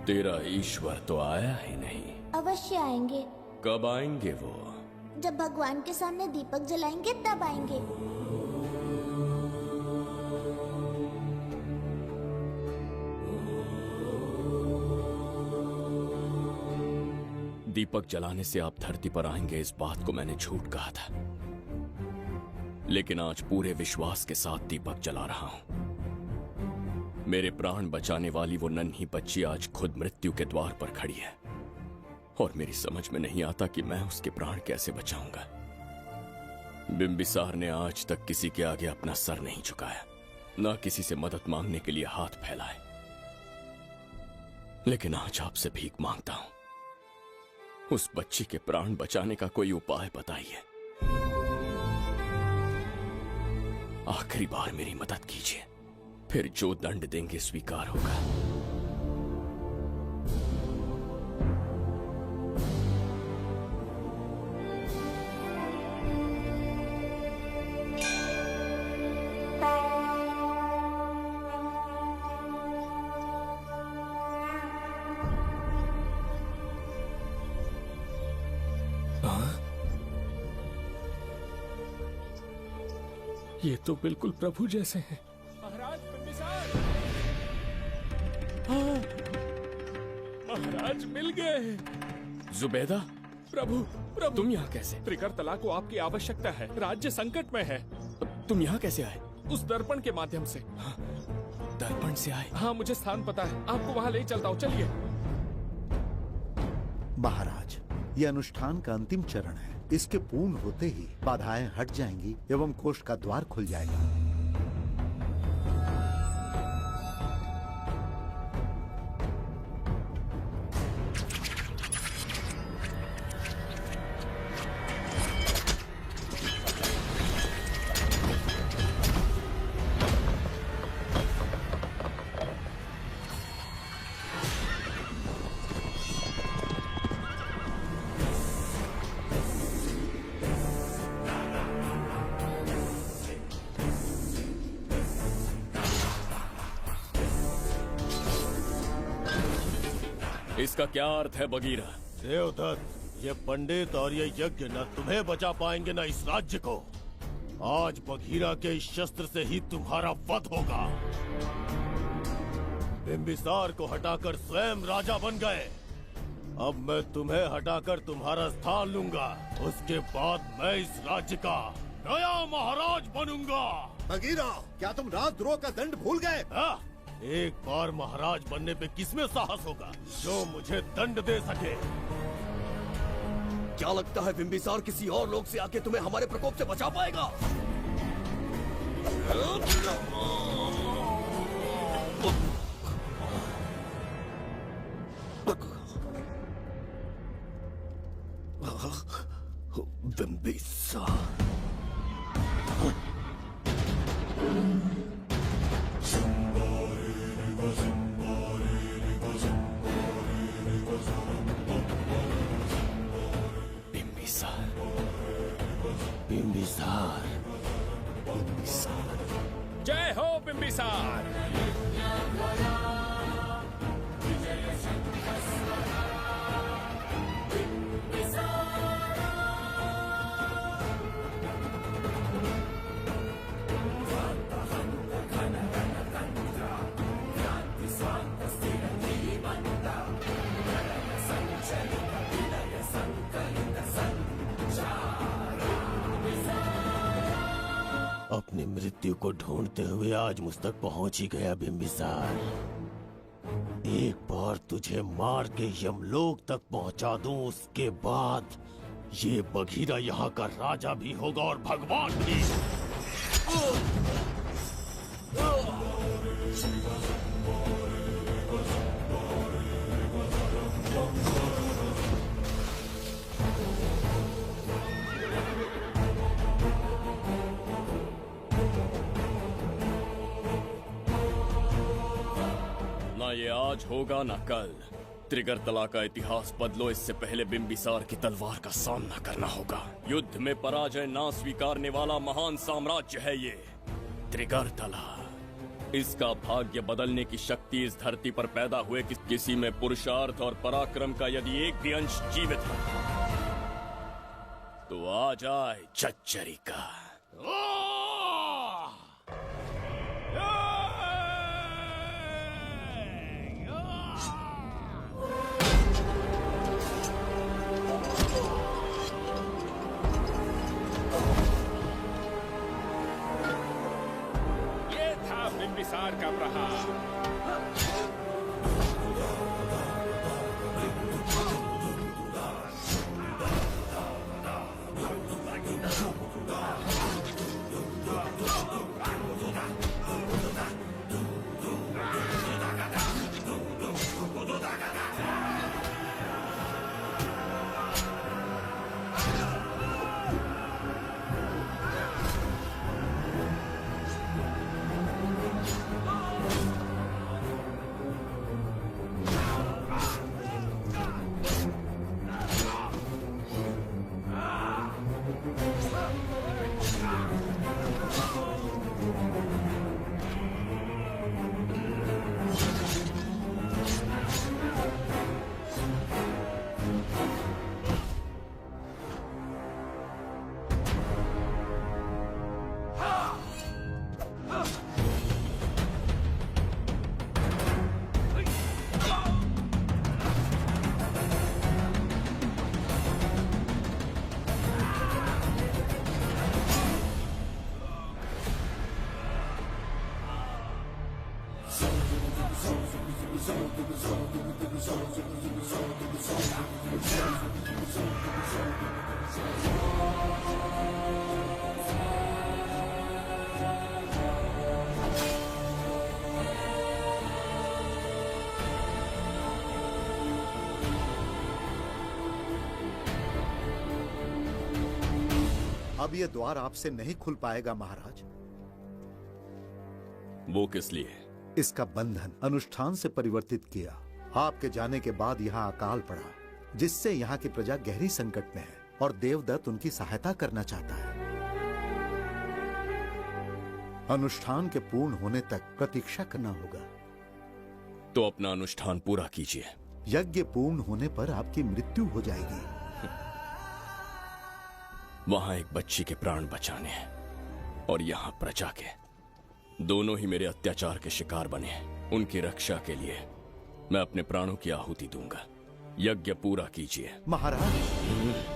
तेरा ईश्वर तो आया ही नहीं। अवश्य आएंगे। कब आएंगे वो? जब भगवान के सामने दीपक जलाएंगे तब आएंगे। दीपक जलाने से आप धरती पर आएंगे, इस बात को मैंने झूठ कहा था, लेकिन आज पूरे विश्वास के साथ दीपक जला रहा हूं। मेरे प्राण बचाने वाली वो नन्ही बच्ची आज खुद मृत्यु के द्वार पर खड़ी है, और मेरी समझ में नहीं आता कि मैं उसके प्राण कैसे बचाऊंगा। बिंबिसार ने आज तक किसी के आगे अपना सर नहीं झुकाया, ना किसी से मदद मांगने के लिए हाथ फैलाए, लेकिन आज आपसे भीख मांगता हूं। उस बच्ची के प्राण बचाने का कोई उपाय बताइए। आखिरी बार मेरी मदद कीजिए, फिर जो दंड देंगे स्वीकार होगा। ये तो बिल्कुल प्रभु जैसे हैं। महाराज बिंबिसार! हाँ, महाराज मिल गए। जुबैदा, प्रभु, प्रभु तुम यहाँ कैसे? त्रिकर्तला को आपकी आवश्यकता है, राज्य संकट में है। तुम यहाँ कैसे आए? उस दर्पण के माध्यम से। हाँ, दर्पण से आए? हाँ, मुझे स्थान पता है, आपको वहाँ ले चलता हूँ, चलिए। महाराज, ये अनुष्ठान का अंतिम चरण है। इसके पूर्ण होते ही बाधाएं हट जाएंगी एवं कोष का द्वार खुल जाएगा। इसका क्या अर्थ है बगीरा? देवदत्त, ये पंडित और ये यज्ञ न तुम्हें बचा पाएंगे न इस राज्य को। आज बगीरा के इस शस्त्र से ही तुम्हारा वध होगा। बिंबिसार को हटाकर स्वयं राजा बन गए, अब मैं तुम्हें हटाकर तुम्हारा स्थान लूंगा। उसके बाद मैं इस राज्य का नया महाराज बनूंगा। बगीरा, क्या तुम राजद्रोह का दंड भूल गए? एक बार महाराज बनने पे किसमें साहस होगा जो मुझे दंड दे सके? क्या लगता है बिंबिसार किसी और लोग से आके तुम्हें हमारे प्रकोप से बचा पाएगा? बिम्बिसार, बिम्बिसार, बिम्बिसार। जय हो बिम्बिसार। अपनी मृत्यु को ढूंढते हुए आज मुझ तक पहुंच ही गया बिम्बिसार। एक बार तुझे मार के यमलोक तक पहुंचा दूं, उसके बाद ये बघीरा यहाँ का राजा भी होगा और भगवान भी। ना ये आज होगा ना कल। त्रिगर्तला का इतिहास बदलो, इससे पहले बिम्बिसार की तलवार का सामना करना होगा। युद्ध में पराजय ना स्वीकारने वाला महान साम्राज्य है ये त्रिगर्तला। इसका भाग्य बदलने की शक्ति इस धरती पर पैदा हुए किसी में पुरुषार्थ और पराक्रम का यदि एक भी अंश जीवित है तो आ जाए झज्जरी का। ये था बिम्बिसार का प्रहार। अब ये द्वार आपसे नहीं खुल पाएगा महाराज। वो किस लिए? इसका बंधन अनुष्ठान से परिवर्तित किया। आपके जाने के बाद यहाँ अकाल पड़ा, जिससे यहाँ की प्रजा गहरी संकट में है और देवदत्त उनकी सहायता करना चाहता है। अनुष्ठान के पूर्ण होने तक प्रतीक्षा करना होगा। तो अपना अनुष्ठान पूरा कीजिए। यज्ञ पूर्ण होने पर आपकी मृत्यु हो जाएगी। वहां एक बच्ची के प्राण बचाने हैं और यहाँ प्रजा के। दोनों ही मेरे अत्याचार के शिकार बने हैं। उनकी रक्षा के लिए मैं अपने प्राणों की आहुति दूंगा। यज्ञ पूरा कीजिए महाराज।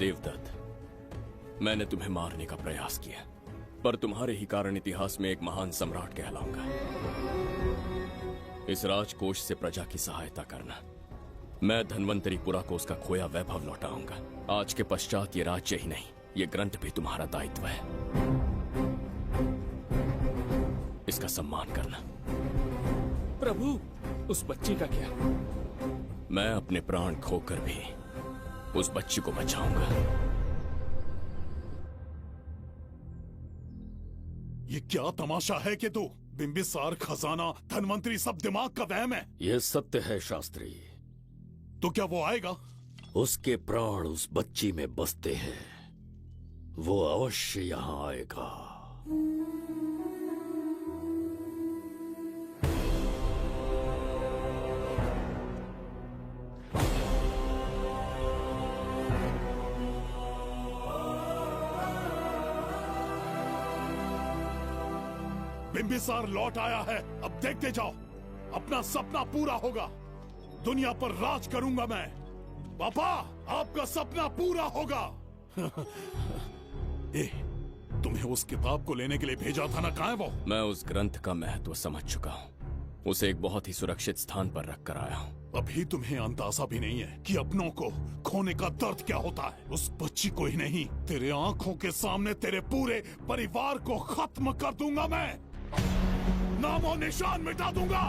देवदत्त, मैंने तुम्हें मारने का प्रयास किया, पर तुम्हारे ही कारण इतिहास में एक महान सम्राट कहलाऊंगा। इस राजकोष से प्रजा की सहायता करना। मैं धन्वंतरीपुरा को उसका खोया वैभव लौटाऊंगा। आज के पश्चात ये राज्य ही नहीं, ये ग्रंथ भी तुम्हारा दायित्व है। इसका सम्मान करना। प्रभु, उस बच्ची का क्या? मैं अपने प्राण खोकर भी उस बच्ची को बचाऊंगा। ये क्या तमाशा है कि तू बिंबिसार, खजाना, धनवंतरी सब दिमाग का वहम है? यह सत्य है शास्त्री। तो क्या वो आएगा? उसके प्राण उस बच्ची में बसते हैं, वो अवश्य यहाँ आएगा। बिंबिसार लौट आया है, अब देखते जाओ, अपना सपना पूरा होगा। दुनिया पर राज करूंगा मैं। पापा, आपका सपना पूरा होगा। ए, तुम्हें उस किताब को लेने के लिए भेजा था ना, कहाँ है वो? मैं उस ग्रंथ का महत्व समझ चुका हूँ। उसे एक बहुत ही सुरक्षित स्थान पर रख कर आया हूँ। अभी तुम्हें अंदाजा भी नहीं है कि अपनों को खोने का दर्द क्या होता है। उस बच्ची को ही नहीं, तेरे आंखों के सामने तेरे पूरे परिवार को खत्म कर दूंगा मैं। नामो निशान मिटा दूंगा।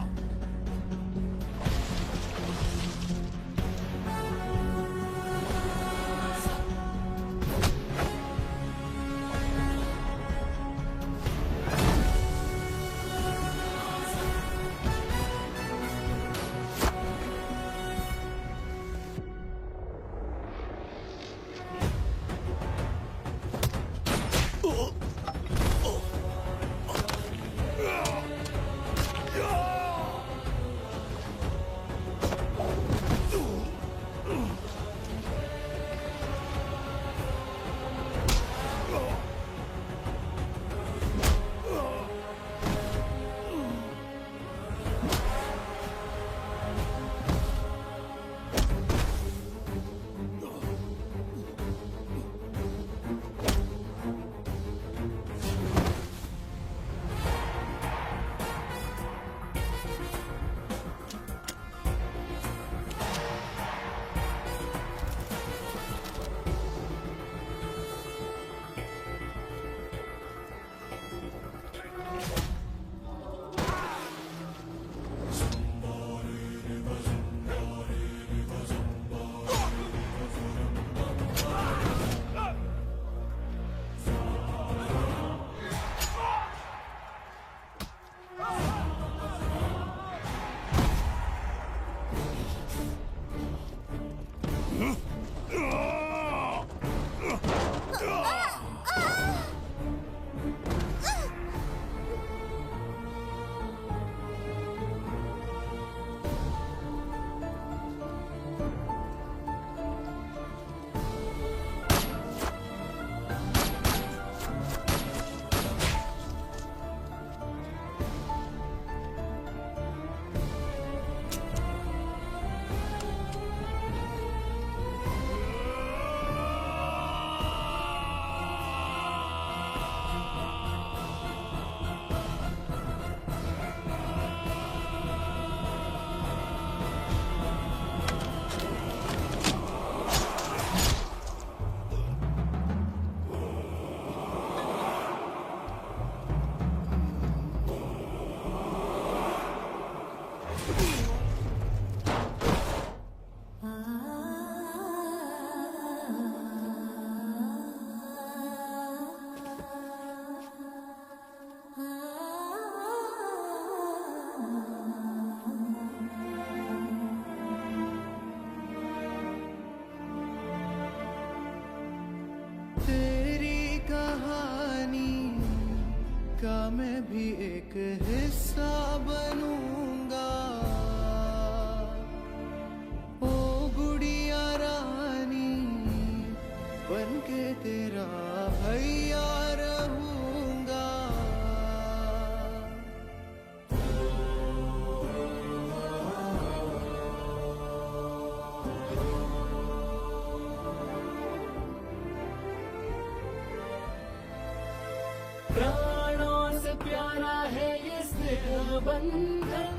बंधन,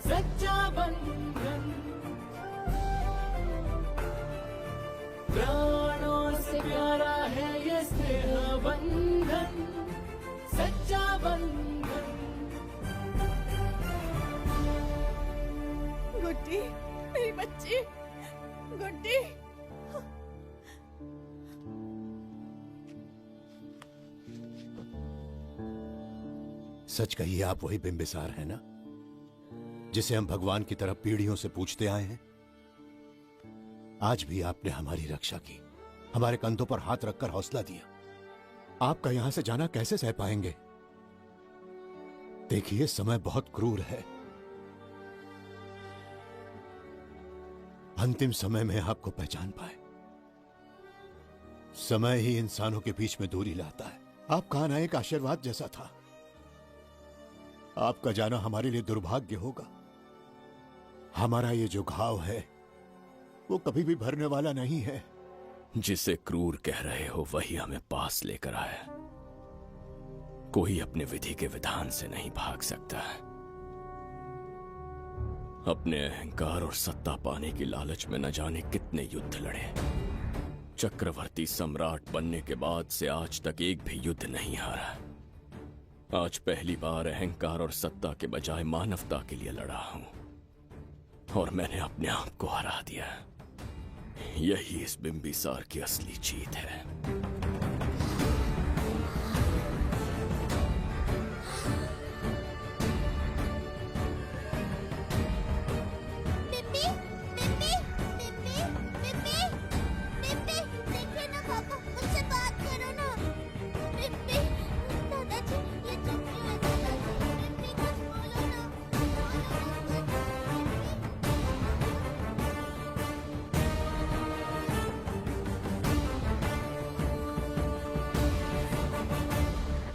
सच्चा बंधन, प्राणों से प्यारा है ये स्नेह बंधन, सच्चा बंधन। गुड्डी, मेरी बच्ची, गुड्डी। सच कहिए, आप वही बिंबिसार है ना, जिसे हम भगवान की तरफ पीढ़ियों से पूछते आए हैं? आज भी आपने हमारी रक्षा की, हमारे कंधों पर हाथ रखकर हौसला दिया। आपका यहां से जाना कैसे सह पाएंगे? देखिए, समय बहुत क्रूर है। अंतिम समय में आपको पहचान पाए। समय ही इंसानों के बीच में दूरी लाता है। आपका आना एक आशीर्वाद जैसा था। आपका जाना हमारे लिए दुर्भाग्य होगा। हमारा ये जो घाव है वो कभी भी भरने वाला नहीं है। जिसे क्रूर कह रहे हो वही हमें पास लेकर आया। कोई अपने विधि के विधान से नहीं भाग सकता है। अपने अहंकार और सत्ता पाने की लालच में न जाने कितने युद्ध लड़े। चक्रवर्ती सम्राट बनने के बाद से आज तक एक भी युद्ध नहीं हारा। आज पहली बार अहंकार और सत्ता के बजाय मानवता के लिए लड़ा हूं, और मैंने अपने आप को हरा दिया। यही इस बिंबिसार की असली जीत है।